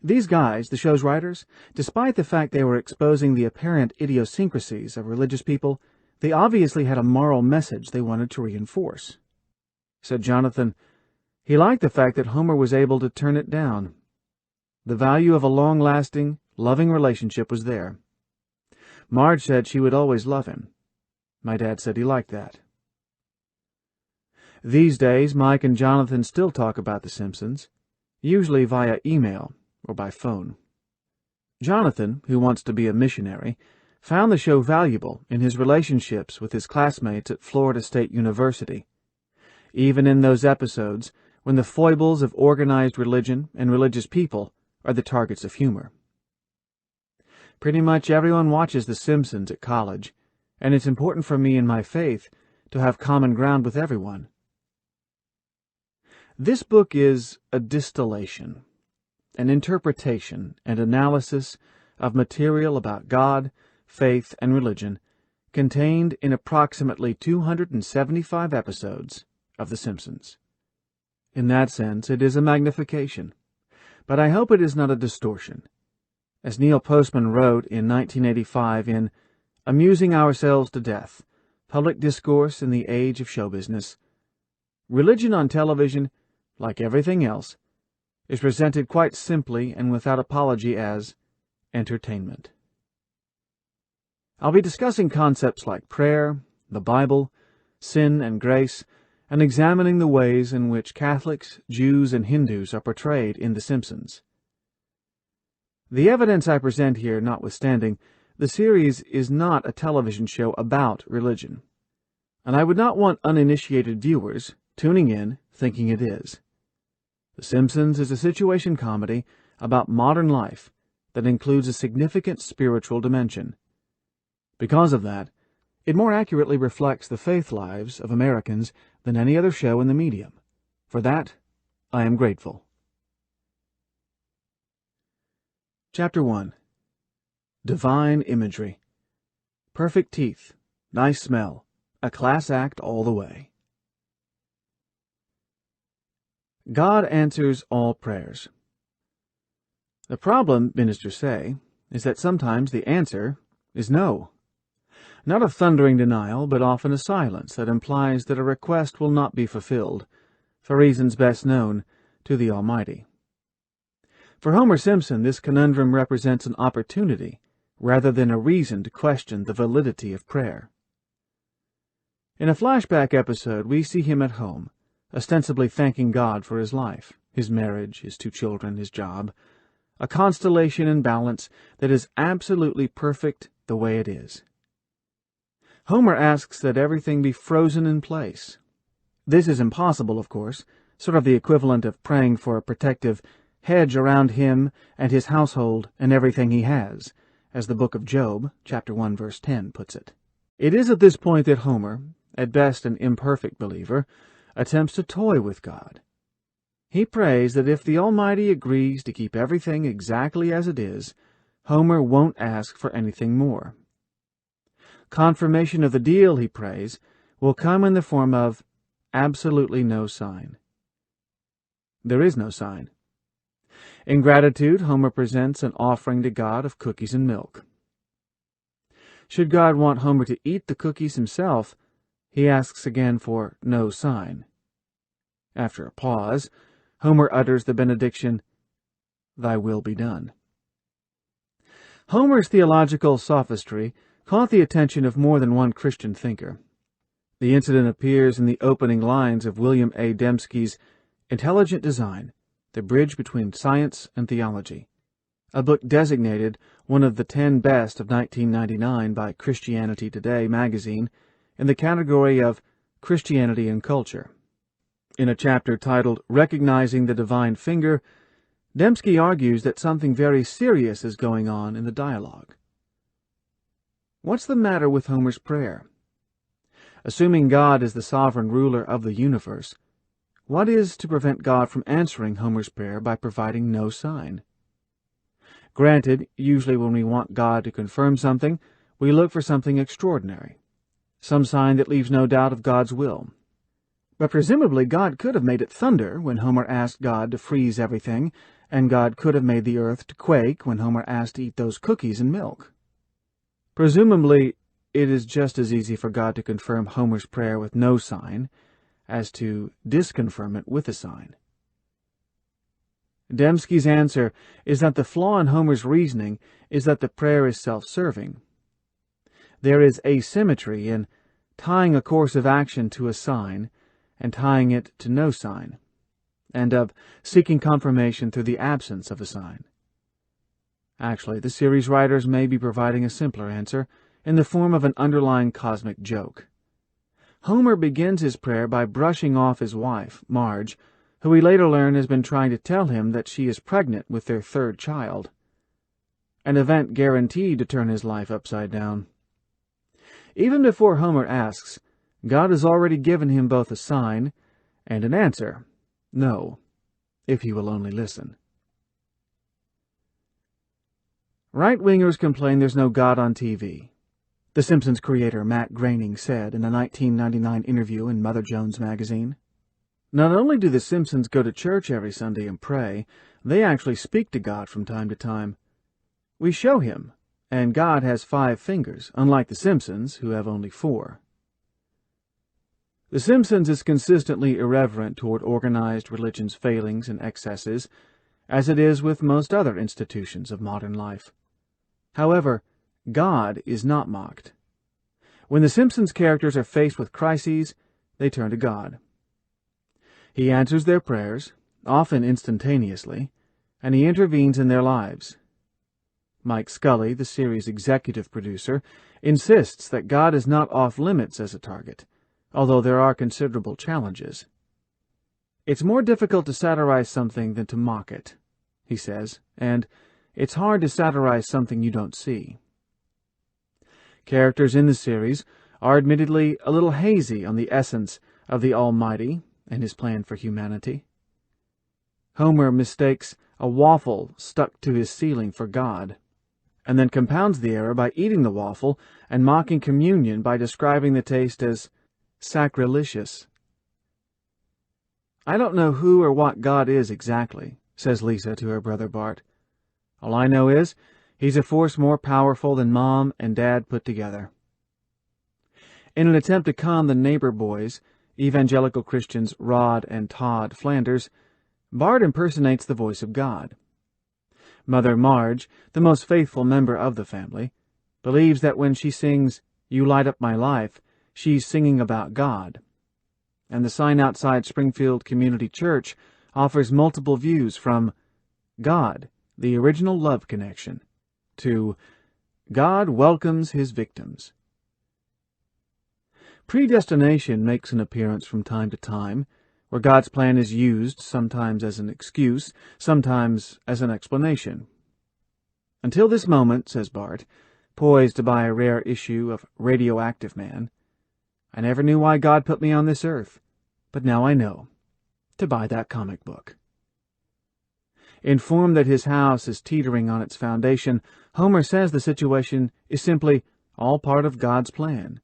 These guys, the show's writers, despite the fact they were exposing the apparent idiosyncrasies of religious people, they obviously had a moral message they wanted to reinforce. Said Jonathan, he liked the fact that Homer was able to turn it down. The value of a long-lasting, loving relationship was there. Marge said she would always love him. My dad said he liked that. These days, Mike and Jonathan still talk about The Simpsons, usually via email or by phone. Jonathan, who wants to be a missionary, found the show valuable in his relationships with his classmates at Florida State University. Even in those episodes, when the foibles of organized religion and religious people are the targets of humor. Pretty much everyone watches The Simpsons at college, and it's important for me in my faith to have common ground with everyone. This book is a distillation, an interpretation and analysis of material about God, faith, and religion contained in approximately 275 episodes of The Simpsons. In that sense, it is a magnification, but I hope it is not a distortion. As Neil Postman wrote in 1985 in Amusing Ourselves to Death, Public Discourse in the Age of Show Business, religion on television, like everything else, is presented quite simply and without apology as entertainment. I'll be discussing concepts like prayer, the Bible, sin and grace, and examining the ways in which Catholics, Jews, and Hindus are portrayed in The Simpsons. The evidence I present here notwithstanding, the series is not a television show about religion, and I would not want uninitiated viewers tuning in thinking it is. The Simpsons is a situation comedy about modern life that includes a significant spiritual dimension. Because of that, it more accurately reflects the faith lives of Americans than any other show in the medium. For that, I am grateful. Chapter 1. Divine Imagery. Perfect teeth, nice smell, a class act all the way. God answers all prayers. The problem, ministers say, is that sometimes the answer is no. Not a thundering denial, but often a silence that implies that a request will not be fulfilled, for reasons best known to the Almighty. For Homer Simpson, this conundrum represents an opportunity rather than a reason to question the validity of prayer. In a flashback episode, we see him at home, ostensibly thanking God for his life, his marriage, his 2 children, his job, a constellation and balance that is absolutely perfect the way it is. Homer asks that everything be frozen in place. This is impossible, of course, sort of the equivalent of praying for a protective hedge around him and his household and everything he has, as the book of Job, chapter 1, verse 10, puts it. It is at this point that Homer, at best an imperfect believer, attempts to toy with God. He prays that if the Almighty agrees to keep everything exactly as it is, Homer won't ask for anything more. Confirmation of the deal, he prays, will come in the form of absolutely no sign. There is no sign. In gratitude, Homer presents an offering to God of cookies and milk. Should God want Homer to eat the cookies himself, he asks again for no sign. After a pause, Homer utters the benediction, "Thy will be done." Homer's theological sophistry caught the attention of more than one Christian thinker. The incident appears in the opening lines of William A. Dembski's Intelligent Design, The Bridge Between Science and Theology, a book designated one of the 10 best of 1999 by Christianity Today magazine in the category of Christianity and Culture. In a chapter titled Recognizing the Divine Finger, Dembski argues that something very serious is going on in the dialogue. What's the matter with Homer's prayer? Assuming God is the sovereign ruler of the universe, what is to prevent God from answering Homer's prayer by providing no sign? Granted, usually when we want God to confirm something, we look for something extraordinary, some sign that leaves no doubt of God's will. But presumably God could have made it thunder when Homer asked God to freeze everything, and God could have made the earth to quake when Homer asked to eat those cookies and milk. Presumably, it is just as easy for God to confirm Homer's prayer with no sign as to disconfirm it with a sign. Dembski's answer is that the flaw in Homer's reasoning is that the prayer is self-serving. There is asymmetry in tying a course of action to a sign and tying it to no sign, and of seeking confirmation through the absence of a sign. Actually, the series writers may be providing a simpler answer in the form of an underlying cosmic joke. Homer begins his prayer by brushing off his wife, Marge, who we later learn has been trying to tell him that she is pregnant with their third child, an event guaranteed to turn his life upside down. Even before Homer asks, God has already given him both a sign and an answer. No, if he will only listen. Right-wingers complain there's no God on TV. The Simpsons creator Matt Groening said in a 1999 interview in Mother Jones magazine. Not only do the Simpsons go to church every Sunday and pray, they actually speak to God from time to time. We show him, and God has 5 fingers, unlike the Simpsons, who have only 4. The Simpsons is consistently irreverent toward organized religion's failings and excesses, as it is with most other institutions of modern life. However, God is not mocked. When the Simpsons characters are faced with crises, they turn to God. He answers their prayers, often instantaneously, and he intervenes in their lives. Mike Scully, the series' executive producer, insists that God is not off-limits as a target, although there are considerable challenges. It's more difficult to satirize something than to mock it, he says, and it's hard to satirize something you don't see. Characters in the series are admittedly a little hazy on the essence of the Almighty and his plan for humanity. Homer mistakes a waffle stuck to his ceiling for God, and then compounds the error by eating the waffle and mocking communion by describing the taste as sacrilegious. I don't know who or what God is exactly, says Lisa to her brother Bart. All I know is he's a force more powerful than Mom and Dad put together. In an attempt to calm the neighbor boys, evangelical Christians Rod and Todd Flanders, Bart impersonates the voice of God. Mother Marge, the most faithful member of the family, believes that when she sings, "You Light Up My Life," she's singing about God. And the sign outside Springfield Community Church offers multiple views from God, the original love connection, to God welcomes his victims. Predestination makes an appearance from time to time, where God's plan is used sometimes as an excuse, sometimes as an explanation. Until this moment, says Bart, poised to buy a rare issue of Radioactive Man, I never knew why God put me on this earth, but now I know, to buy that comic book. Informed that his house is teetering on its foundation, Homer says the situation is simply all part of God's plan,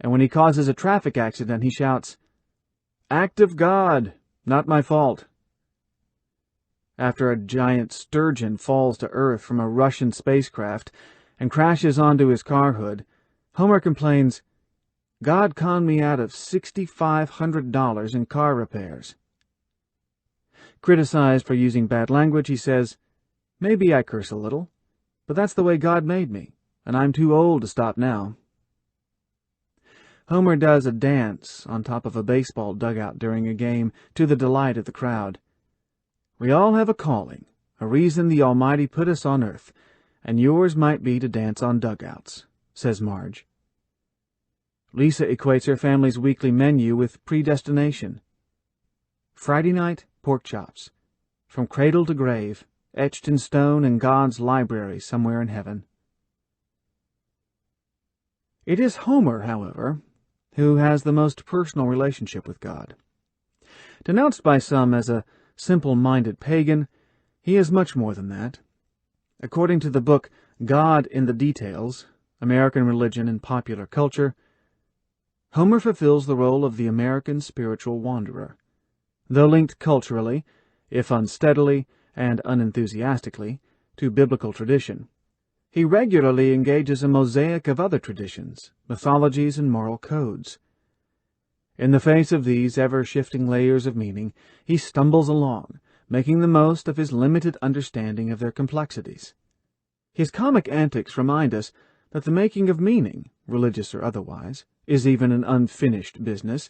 and when he causes a traffic accident, he shouts, "Act of God, not my fault." After a giant sturgeon falls to Earth from a Russian spacecraft and crashes onto his car hood, Homer complains, God conned me out of $6,500 in car repairs. Criticized for using bad language, he says, maybe I curse a little, but that's the way God made me, and I'm too old to stop now. Homer does a dance on top of a baseball dugout during a game, to the delight of the crowd. We all have a calling, a reason the Almighty put us on earth, and yours might be to dance on dugouts, says Marge. Lisa equates her family's weekly menu with predestination. Friday night, pork chops, from cradle to grave, etched in stone in God's library somewhere in heaven. It is Homer, however, who has the most personal relationship with God. Denounced by some as a simple-minded pagan, he is much more than that. According to the book God in the Details, American Religion and Popular Culture, Homer fulfills the role of the American spiritual wanderer. Though linked culturally, if unsteadily and unenthusiastically, to biblical tradition, he regularly engages a mosaic of other traditions, mythologies, and moral codes. In the face of these ever-shifting layers of meaning, he stumbles along, making the most of his limited understanding of their complexities. His comic antics remind us that the making of meaning, religious or otherwise, is even an unfinished business,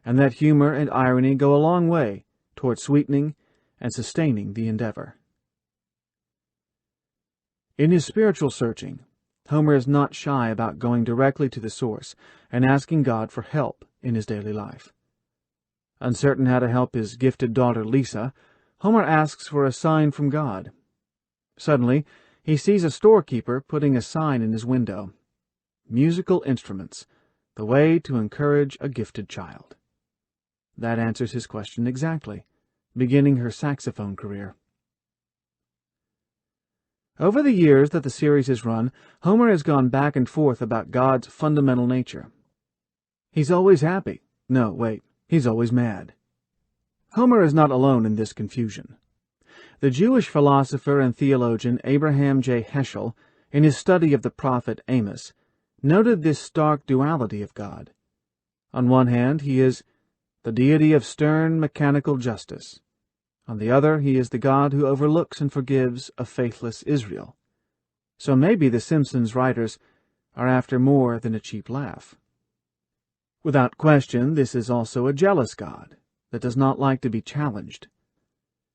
and that humor and irony go a long way toward sweetening and sustaining the endeavor. In his spiritual searching, Homer is not shy about going directly to the source and asking God for help in his daily life. Uncertain how to help his gifted daughter Lisa, Homer asks for a sign from God. Suddenly, he sees a storekeeper putting a sign in his window. Musical instruments, the way to encourage a gifted child. That answers his question exactly, beginning her saxophone career. Over the years that the series has run, Homer has gone back and forth about God's fundamental nature. He's always happy. No, wait, he's always mad. Homer is not alone in this confusion. The Jewish philosopher and theologian Abraham J. Heschel, in his study of the prophet Amos, noted this stark duality of God. On one hand, he is the deity of stern, mechanical justice. On the other, he is the God who overlooks and forgives a faithless Israel. So maybe the Simpsons writers are after more than a cheap laugh. Without question, this is also a jealous God that does not like to be challenged.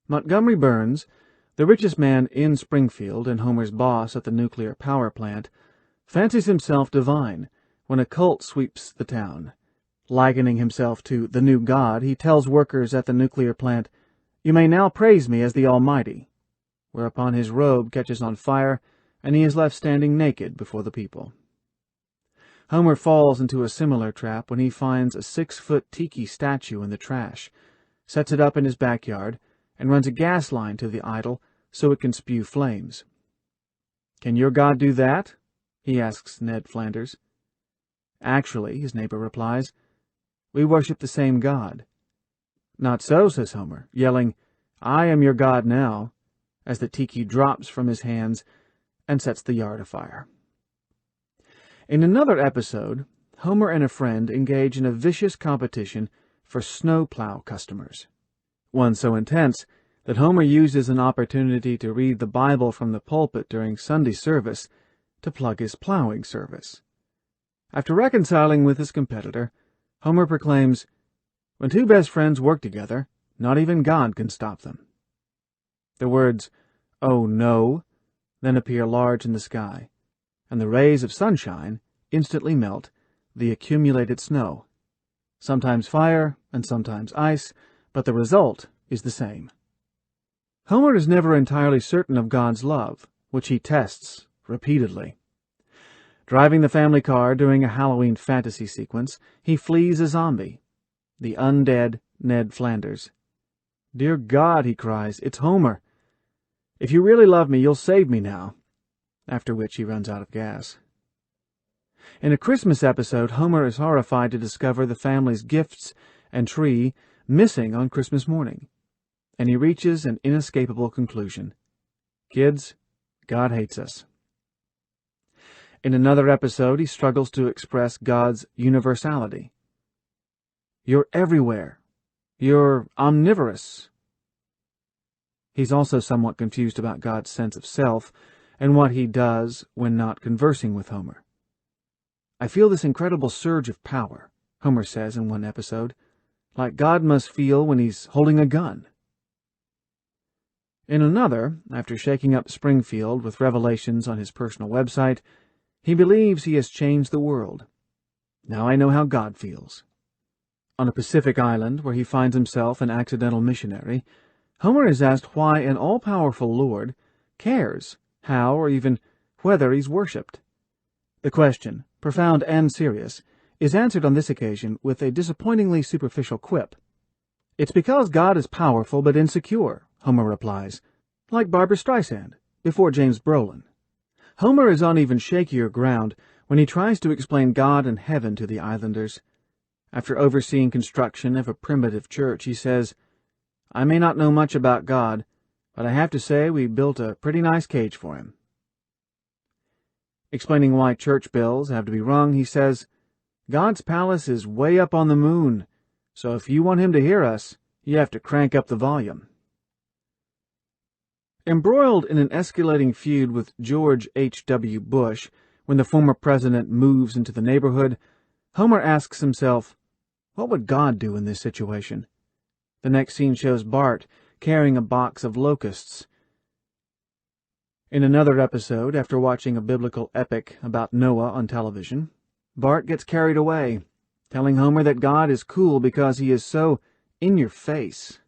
Montgomery Burns, the richest man in Springfield and Homer's boss at the nuclear power plant, fancies himself divine when a cult sweeps the town. Likening himself to the new God, he tells workers at the nuclear plant, "You may now praise me as the Almighty," whereupon his robe catches on fire and he is left standing naked before the people. Homer falls into a similar trap when he finds a 6-foot tiki statue in the trash, sets it up in his backyard, and runs a gas line to the idol so it can spew flames. "Can your God do that?" he asks Ned Flanders. "Actually," his neighbor replies, "we worship the same God." "Not so," says Homer, yelling, "I am your God now," as the tiki drops from his hands and sets the yard afire. In another episode, Homer and a friend engage in a vicious competition for snowplow customers, one so intense that Homer uses an opportunity to read the Bible from the pulpit during Sunday service to plug his plowing service. After reconciling with his competitor, Homer proclaims, "When two best friends work together, not even God can stop them." The words, "Oh no," then appear large in the sky, and the rays of sunshine instantly melt the accumulated snow. Sometimes fire and sometimes ice, but the result is the same. Homer is never entirely certain of God's love, which he tests repeatedly. Driving the family car during a Halloween fantasy sequence, he flees a zombie, the undead Ned Flanders. "Dear God," he cries, "it's Homer. If you really love me, you'll save me now," after which he runs out of gas. In a Christmas episode, Homer is horrified to discover the family's gifts and tree missing on Christmas morning, and he reaches an inescapable conclusion. Kids, God hates us. In another episode, he struggles to express God's universality. "You're everywhere. You're omnivorous." He's also somewhat confused about God's sense of self and what he does when not conversing with Homer. "I feel this incredible surge of power," Homer says in one episode, "like God must feel when he's holding a gun." In another, after shaking up Springfield with revelations on his personal website, he believes he has changed the world. "Now I know how God feels." On a Pacific island where he finds himself an accidental missionary, Homer is asked why an all-powerful Lord cares how or even whether he's worshipped. The question, profound and serious, is answered on this occasion with a disappointingly superficial quip. "It's because God is powerful but insecure," Homer replies, like Barbra Streisand before James Brolin. Homer is on even shakier ground when he tries to explain God and heaven to the islanders. After overseeing construction of a primitive church, he says, "I may not know much about God, but I have to say we built a pretty nice cage for him." Explaining why church bells have to be rung, he says, "God's palace is way up on the moon, so if you want him to hear us, you have to crank up the volume." Embroiled in an escalating feud with George H.W. Bush when the former president moves into the neighborhood, Homer asks himself, what would God do in this situation? The next scene shows Bart carrying a box of locusts. In another episode, after watching a biblical epic about Noah on television, Bart gets carried away, telling Homer that God is cool because he is so in your face.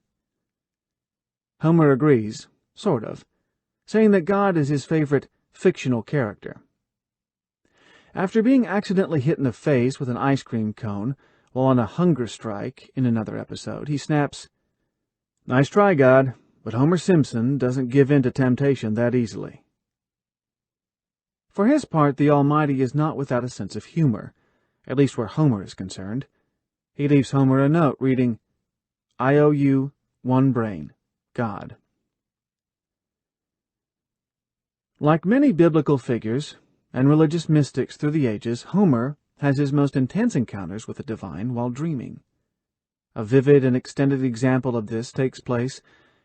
Homer agrees, sort of, saying that God is his favorite fictional character. After being accidentally hit in the face with an ice cream cone while on a hunger strike in another episode, he snaps, "Nice try, God, but Homer Simpson doesn't give in to temptation that easily." For his part, the Almighty is not without a sense of humor, at least where Homer is concerned. He leaves Homer a note reading, "I owe you one brain, God." Like many biblical figures and religious mystics through the ages, Homer has his most intense encounters with the divine while dreaming. A vivid and extended example of this takes place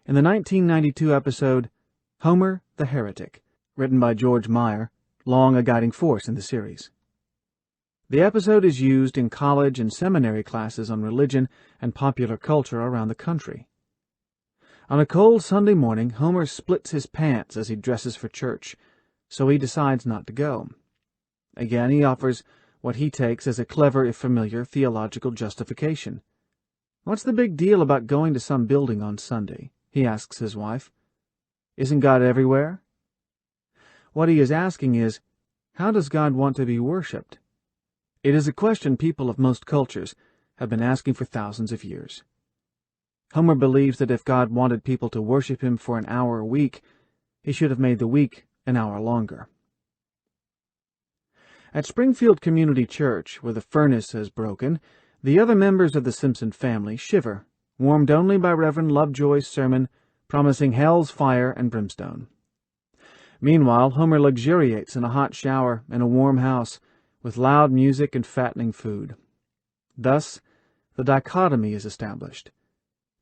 in the 1992 episode Homer the Heretic, written by George Meyer, long a guiding force in the series. The episode is used in college and seminary classes on religion and popular culture around the country. On a cold Sunday morning, Homer splits his pants as he dresses for church, so he decides not to go. Again, he offers what he takes as a clever, if familiar, theological justification. "What's the big deal about going to some building on Sunday?" he asks his wife. "Isn't God everywhere?" What he is asking is, how does God want to be worshipped? It is a question people of most cultures have been asking for thousands of years. Homer believes that if God wanted people to worship him for an hour a week, he should have made the week an hour longer. At Springfield Community Church, where the furnace has broken, the other members of the Simpson family shiver, warmed only by Reverend Lovejoy's sermon promising hell's fire and brimstone. Meanwhile, Homer luxuriates in a hot shower and a warm house, with loud music and fattening food. Thus, the dichotomy is established.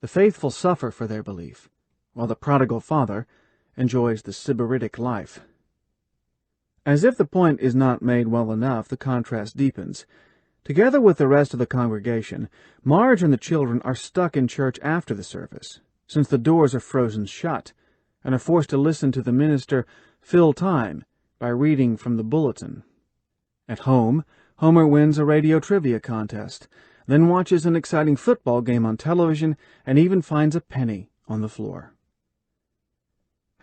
The faithful suffer for their belief, while the prodigal father enjoys the sybaritic life. As if the point is not made well enough, the contrast deepens. Together with the rest of the congregation, Marge and the children are stuck in church after the service, since the doors are frozen shut, and are forced to listen to the minister fill time by reading from the bulletin. At home, Homer wins a radio trivia contest, then watches an exciting football game on television, and even finds a penny on the floor.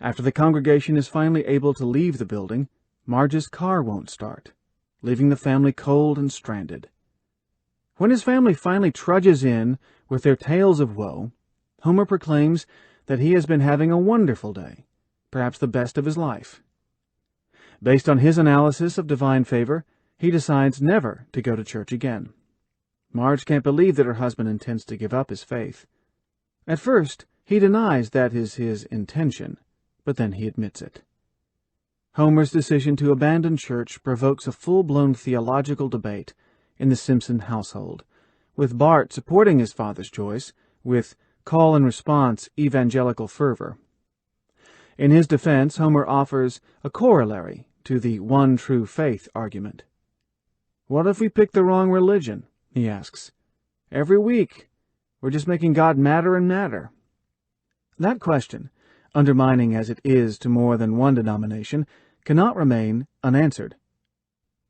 After the congregation is finally able to leave the building, Marge's car won't start, leaving the family cold and stranded. When his family finally trudges in with their tales of woe, Homer proclaims that he has been having a wonderful day, perhaps the best of his life. Based on his analysis of divine favor, he decides never to go to church again. Marge can't believe that her husband intends to give up his faith. At first, he denies that is his intention, but then he admits it. Homer's decision to abandon church provokes a full-blown theological debate in the Simpson household, with Bart supporting his father's choice with call-and-response evangelical fervor. In his defense, Homer offers a corollary to the one true faith argument. "What if we pick the wrong religion?" he asks. "Every week, we're just making God madder and madder." That question, undermining as it is to more than one denomination, cannot remain unanswered.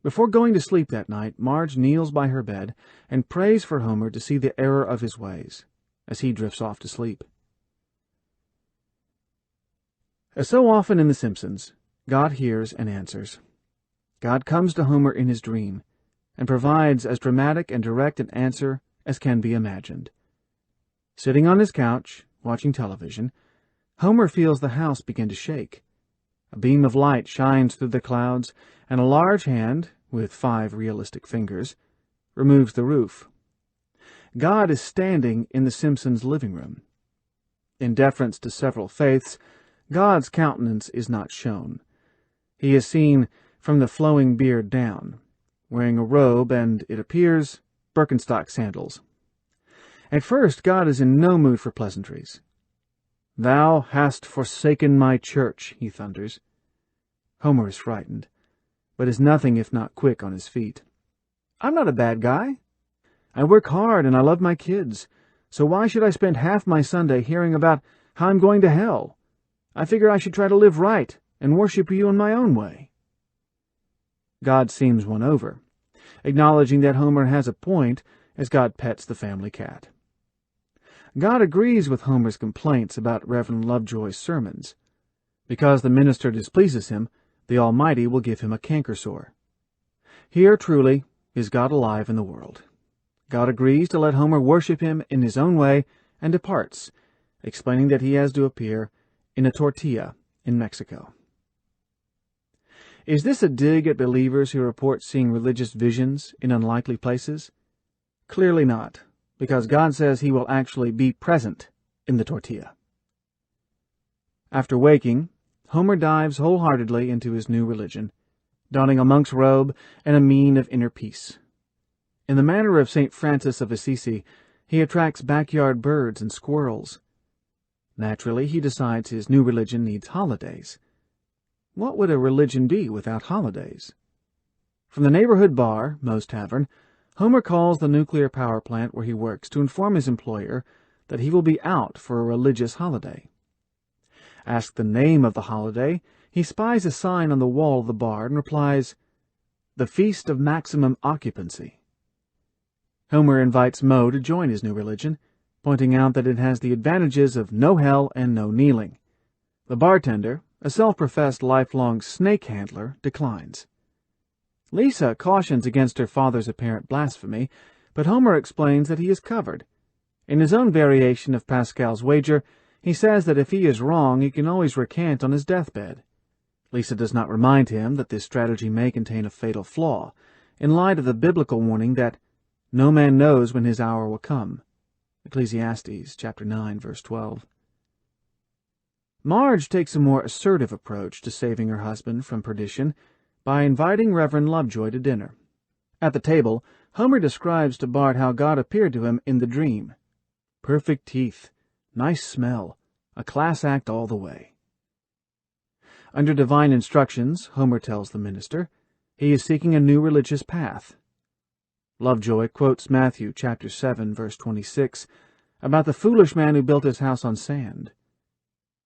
Before going to sleep that night, Marge kneels by her bed and prays for Homer to see the error of his ways, as he drifts off to sleep. As so often in The Simpsons, God hears and answers. God comes to Homer in his dream, and provides as dramatic and direct an answer as can be imagined. Sitting on his couch, watching television, Homer feels the house begin to shake. A beam of light shines through the clouds, and a large hand, with 5 realistic fingers, removes the roof. God is standing in the Simpsons' living room. In deference to several faiths, God's countenance is not shown. He is seen from the flowing beard down, wearing a robe and, it appears, Birkenstock sandals. At first, God is in no mood for pleasantries. "Thou hast forsaken my church," he thunders. Homer is frightened, but is nothing if not quick on his feet. "I'm not a bad guy. I work hard and I love my kids, so why should I spend half my Sunday hearing about how I'm going to hell? I figure I should try to live right and worship you in my own way." God seems won over, acknowledging that Homer has a point as God pets the family cat. God agrees with Homer's complaints about Reverend Lovejoy's sermons. Because the minister displeases him, the Almighty will give him a canker sore. Here, truly, is God alive in the world. God agrees to let Homer worship him in his own way and departs, explaining that he has to appear in a tortilla in Mexico. Is this a dig at believers who report seeing religious visions in unlikely places? Clearly not, because God says he will actually be present in the tortilla. After waking, Homer dives wholeheartedly into his new religion, donning a monk's robe and a mien of inner peace. In the manner of St. Francis of Assisi, he attracts backyard birds and squirrels. Naturally, he decides his new religion needs holidays. What would a religion be without holidays? From the neighborhood bar, Moe's Tavern, Homer calls the nuclear power plant where he works to inform his employer that he will be out for a religious holiday. Asked the name of the holiday, he spies a sign on the wall of the bar and replies, "The Feast of Maximum Occupancy." Homer invites Moe to join his new religion, pointing out that it has the advantages of no hell and no kneeling. The bartender, a self-professed lifelong snake handler, declines. Lisa cautions against her father's apparent blasphemy, but Homer explains that he is covered. In his own variation of Pascal's wager, he says that if he is wrong, he can always recant on his deathbed. Lisa does not remind him that this strategy may contain a fatal flaw, in light of the biblical warning that no man knows when his hour will come. Ecclesiastes chapter 9, verse 12. Marge takes a more assertive approach to saving her husband from perdition by inviting Reverend Lovejoy to dinner. At the table, Homer describes to Bart how God appeared to him in the dream. Perfect teeth, nice smell, a class act all the way. Under divine instructions, Homer tells the minister, he is seeking a new religious path. Lovejoy quotes Matthew chapter 7, verse 26, about the foolish man who built his house on sand.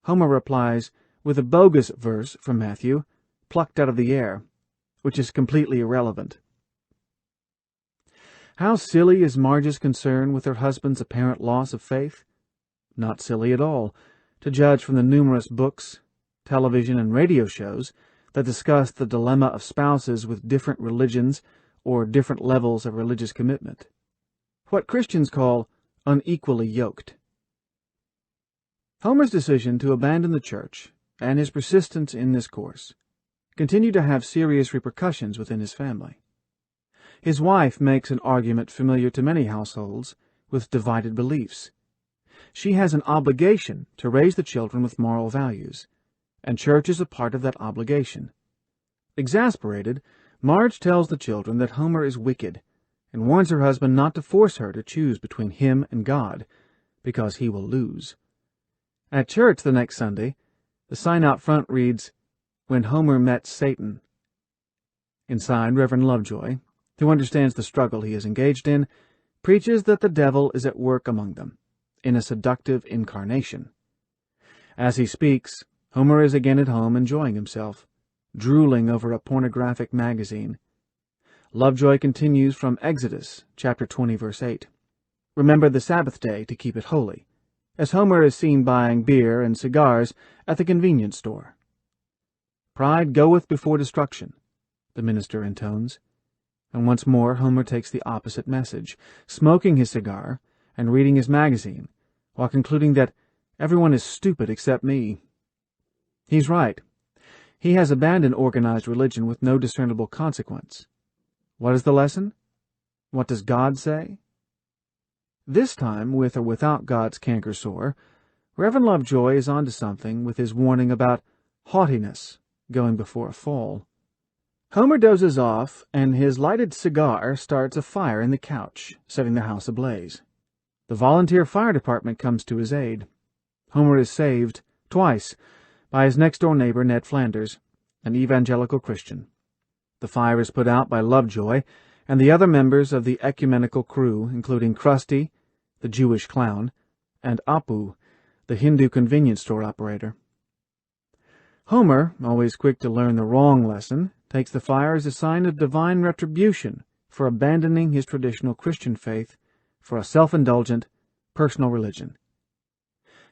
Homer replies with a bogus verse from Matthew, plucked out of the air, which is completely irrelevant. How silly is Marge's concern with her husband's apparent loss of faith? Not silly at all, to judge from the numerous books, television, and radio shows that discuss the dilemma of spouses with different religions or different levels of religious commitment. What Christians call unequally yoked. Homer's decision to abandon the church and his persistence in this course continue to have serious repercussions within his family. His wife makes an argument familiar to many households with divided beliefs. She has an obligation to raise the children with moral values, and church is a part of that obligation. Exasperated, Marge tells the children that Homer is wicked and warns her husband not to force her to choose between him and God, because he will lose. At church the next Sunday, the sign out front reads, "When Homer Met Satan." Inside, Reverend Lovejoy, who understands the struggle he is engaged in, preaches that the devil is at work among them, in a seductive incarnation. As he speaks, Homer is again at home enjoying himself, drooling over a pornographic magazine. Lovejoy continues from Exodus, chapter 20, verse 8. Remember the Sabbath day to keep it holy, as Homer is seen buying beer and cigars at the convenience store. Pride goeth before destruction, the minister intones, and once more Homer takes the opposite message, smoking his cigar and reading his magazine, while concluding that everyone is stupid except me. He's right. He has abandoned organized religion with no discernible consequence. What is the lesson? What does God say? This time, with or without God's canker sore, Reverend Lovejoy is onto something with his warning about haughtiness going before a fall. Homer dozes off, and his lighted cigar starts a fire in the couch, setting the house ablaze. The volunteer fire department comes to his aid. Homer is saved, twice, by his next-door neighbor Ned Flanders, an evangelical Christian. The fire is put out by Lovejoy and the other members of the ecumenical crew, including Krusty, the Jewish clown, and Apu, the Hindu convenience store operator. Homer, always quick to learn the wrong lesson, takes the fire as a sign of divine retribution for abandoning his traditional Christian faith for a self-indulgent, personal religion.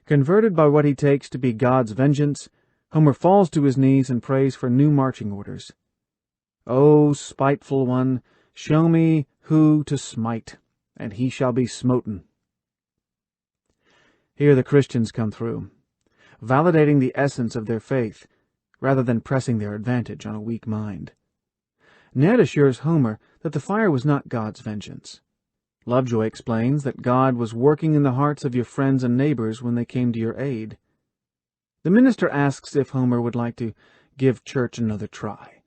Converted by what he takes to be God's vengeance, Homer falls to his knees and prays for new marching orders. "O spiteful one, show me who to smite, and he shall be smoten." Here the Christians come through, validating the essence of their faith rather than pressing their advantage on a weak mind. Ned assures Homer that the fire was not God's vengeance. Lovejoy explains that God was working in the hearts of your friends and neighbors when they came to your aid. The minister asks if Homer would like to give church another try,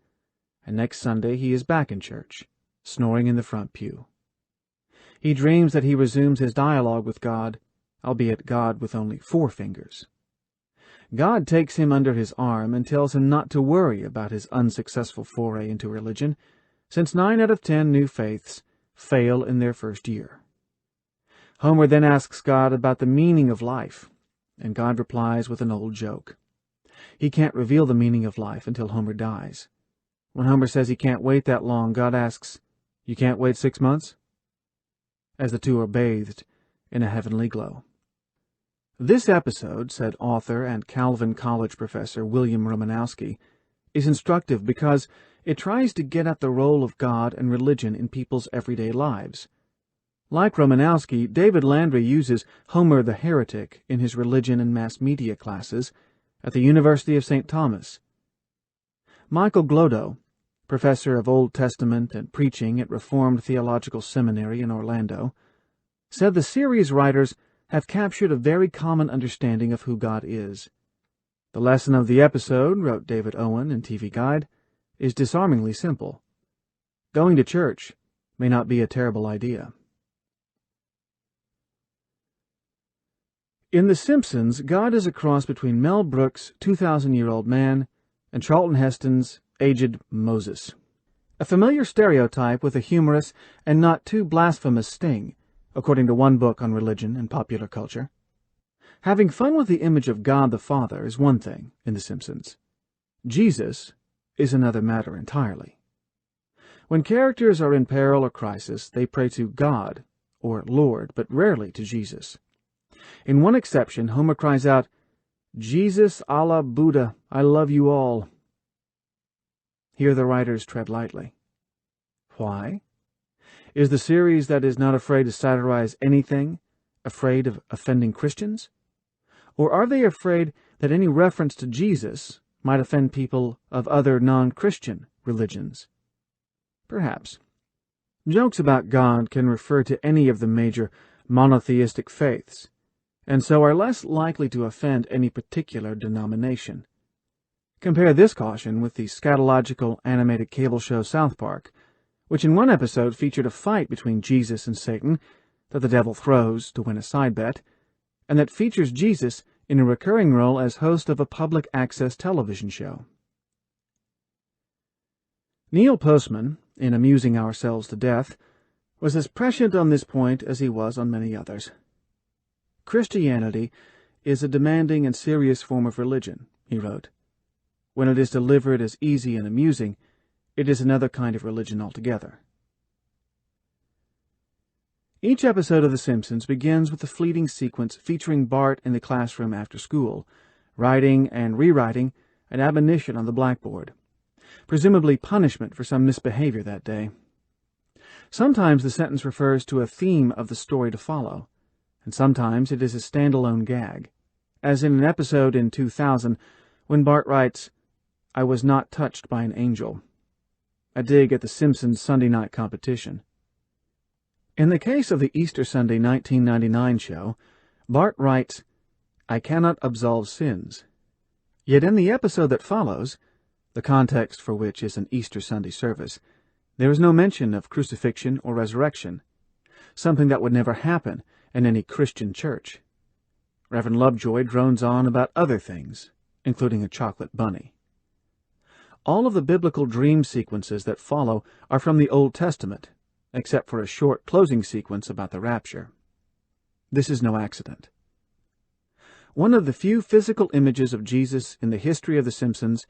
and next Sunday he is back in church, snoring in the front pew. He dreams that he resumes his dialogue with God, albeit God with only 4 fingers. God takes him under his arm and tells him not to worry about his unsuccessful foray into religion, since 9 out of 10 new faiths fail in their first year. Homer then asks God about the meaning of life, and God replies with an old joke. He can't reveal the meaning of life until Homer dies. When Homer says he can't wait that long, God asks, "You can't wait 6 months?" As the two are bathed in a heavenly glow. This episode, said author and Calvin College professor William Romanowski, is instructive because it tries to get at the role of God and religion in people's everyday lives. Like Romanowski, David Landry uses Homer the heretic in his religion and mass media classes at the University of St. Thomas. Michael Glodo, professor of Old Testament and preaching at Reformed Theological Seminary in Orlando, said the series writers have captured a very common understanding of who God is. "The lesson of the episode," wrote David Owen in TV Guide, "is disarmingly simple. Going to church may not be a terrible idea." In The Simpsons, God is a cross between Mel Brooks' 2,000-year-old man and Charlton Heston's aged Moses. A familiar stereotype with a humorous and not too blasphemous sting, according to one book on religion and popular culture. Having fun with the image of God the Father is one thing in The Simpsons. Jesus is another matter entirely. When characters are in peril or crisis, they pray to God or Lord, but rarely to Jesus. In one exception, Homer cries out, "Jesus, Allah, Buddha, I love you all." Here the writers tread lightly. Why? Is the series that is not afraid to satirize anything afraid of offending Christians? Or are they afraid that any reference to Jesus might offend people of other non-Christian religions? Perhaps. Jokes about God can refer to any of the major monotheistic faiths, and so are less likely to offend any particular denomination. Compare this caution with the scatological animated cable show South Park, which in one episode featured a fight between Jesus and Satan that the devil throws to win a side bet, and that features Jesus in a recurring role as host of a public access television show. Neil Postman, in Amusing Ourselves to Death, was as prescient on this point as he was on many others. "Christianity is a demanding and serious form of religion," he wrote. "When it is delivered as easy and amusing, it is another kind of religion altogether." Each episode of The Simpsons begins with a fleeting sequence featuring Bart in the classroom after school, writing and rewriting an admonition on the blackboard, presumably punishment for some misbehavior that day. Sometimes the sentence refers to a theme of the story to follow, and sometimes it is a standalone gag, as in an episode in 2000 when Bart writes, "I was not touched by an angel," a dig at the Simpsons Sunday night competition. In the case of the Easter Sunday 1999 show, Bart writes, "I cannot absolve sins." Yet in the episode that follows, the context for which is an Easter Sunday service, there is no mention of crucifixion or resurrection, something that would never happen in any Christian church. Reverend Lovejoy drones on about other things, including a chocolate bunny. All of the biblical dream sequences that follow are from the Old Testament, except for a short closing sequence about the rapture. This is no accident. One of the few physical images of Jesus in the history of The Simpsons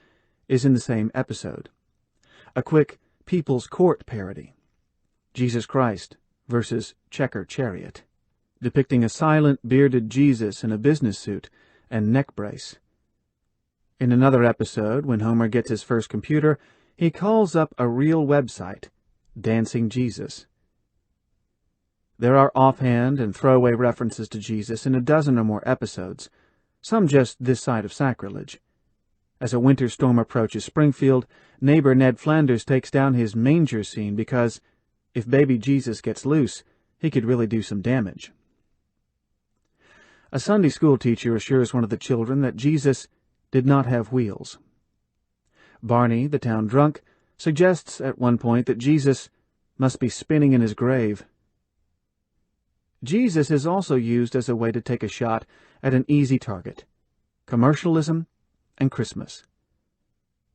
is in the same episode. A quick People's Court parody. Jesus Christ versus Checker Chariot. depicting a silent, bearded Jesus in a business suit and neck brace. In another episode, when Homer gets his first computer, he calls up a real website, Dancing Jesus. There are offhand and throwaway references to Jesus in a dozen or more episodes, some just this side of sacrilege. As a winter storm approaches Springfield, neighbor Ned Flanders takes down his manger scene because, if baby Jesus gets loose, he could really do some damage. A Sunday school teacher assures one of the children that Jesus did not have wheels. Barney, the town drunk, suggests at one point that Jesus must be spinning in his grave. Jesus is also used as a way to take a shot at an easy target: commercialism and Christmas.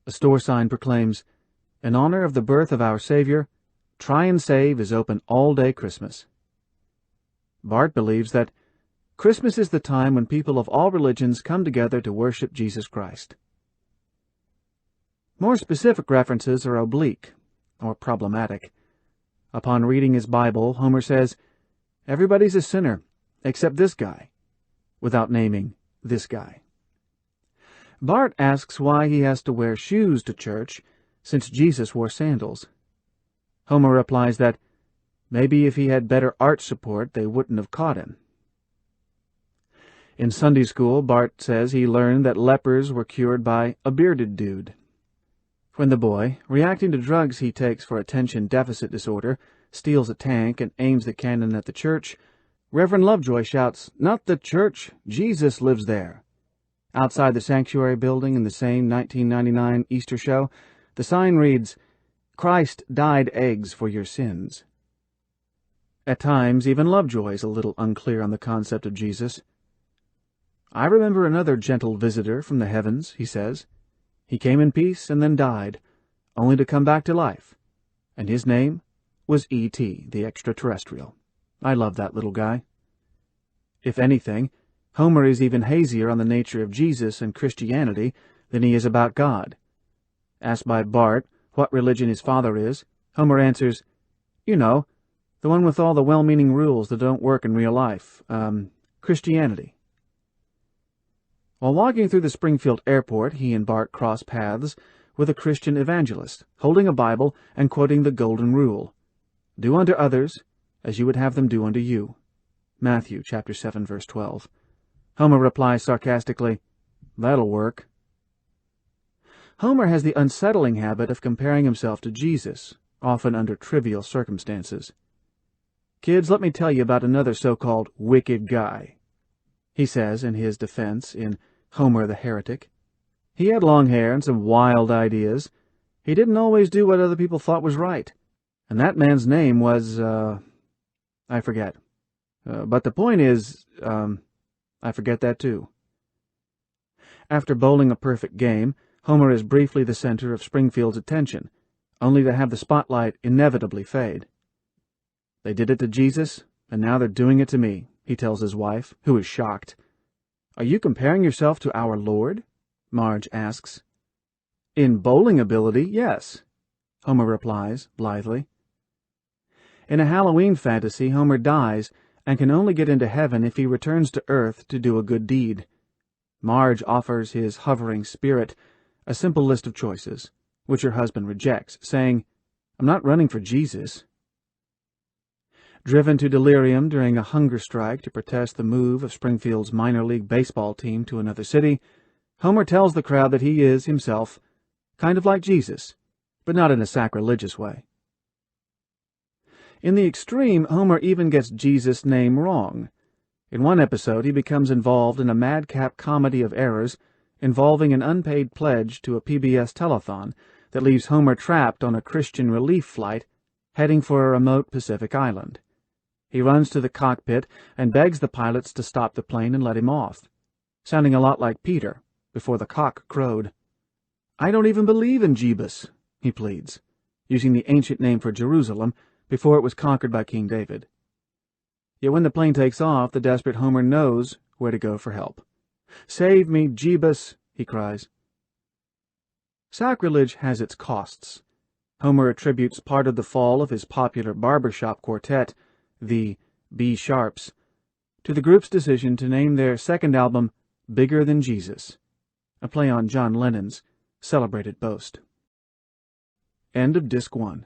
A store sign proclaims, "In honor of the birth of our Savior, Try and Save is open all day Christmas." Bart believes that Christmas is the time when people of all religions come together to worship Jesus Christ. More specific references are oblique, or problematic. Upon reading his Bible, Homer says, "Everybody's a sinner, except this guy," without naming this guy. Bart asks why he has to wear shoes to church, since Jesus wore sandals. Homer replies that maybe if he had better arch support, they wouldn't have caught him. In Sunday school, Bart says he learned that lepers were cured by a bearded dude. When the boy, reacting to drugs he takes for attention deficit disorder, steals a tank and aims the cannon at the church, Reverend Lovejoy shouts, "Not the church, Jesus lives there." Outside the sanctuary building in the same 1999 Easter show, the sign reads, "Christ died eggs for your sins." At times, even Lovejoy is a little unclear on the concept of Jesus. "I remember another gentle visitor from the heavens," he says. "He came in peace and then died, only to come back to life. And his name was E.T., the extraterrestrial. I love that little guy." If anything, Homer is even hazier on the nature of Jesus and Christianity than he is about God. Asked by Bart what religion his father is, Homer answers, "You know, the one with all the well-meaning rules that don't work in real life, Christianity." While walking through the Springfield airport, he and Bart cross paths with a Christian evangelist, holding a Bible and quoting the Golden Rule: "Do unto others as you would have them do unto you." Matthew chapter 7, verse 12. Homer replies sarcastically, "That'll work." Homer has the unsettling habit of comparing himself to Jesus, often under trivial circumstances. "Kids, let me tell you about another so-called wicked guy," he says in his defense in Homer the Heretic. "He had long hair and some wild ideas. He didn't always do what other people thought was right. And that man's name was, I forget. But the point is, I forget that too." After bowling a perfect game, Homer is briefly the center of Springfield's attention, only to have the spotlight inevitably fade. "They did it to Jesus, and now they're doing it to me," he tells his wife, who is shocked. "Are you comparing yourself to our Lord?" Marge asks. "In bowling ability, yes," Homer replies blithely. In a Halloween fantasy, Homer dies and can only get into heaven if he returns to Earth to do a good deed. Marge offers his hovering spirit a simple list of choices, which her husband rejects, saying, "I'm not running for Jesus." Driven to delirium during a hunger strike to protest the move of Springfield's minor league baseball team to another city, Homer tells the crowd that he is, himself, kind of like Jesus, but not in a sacrilegious way. In the extreme, Homer even gets Jesus' name wrong. In one episode, he becomes involved in a madcap comedy of errors involving an unpaid pledge to a PBS telethon that leaves Homer trapped on a Christian relief flight heading for a remote Pacific island. He runs to the cockpit and begs the pilots to stop the plane and let him off, sounding a lot like Peter before the cock crowed. "I don't even believe in Jebus," he pleads, using the ancient name for Jerusalem before it was conquered by King David. Yet when the plane takes off, the desperate Homer knows where to go for help. "Save me, Jebus," he cries. Sacrilege has its costs. Homer attributes part of the fall of his popular barbershop quartet, the B-Sharps, to the group's decision to name their second album Bigger Than Jesus, a play on John Lennon's celebrated boast. End of Disc 1.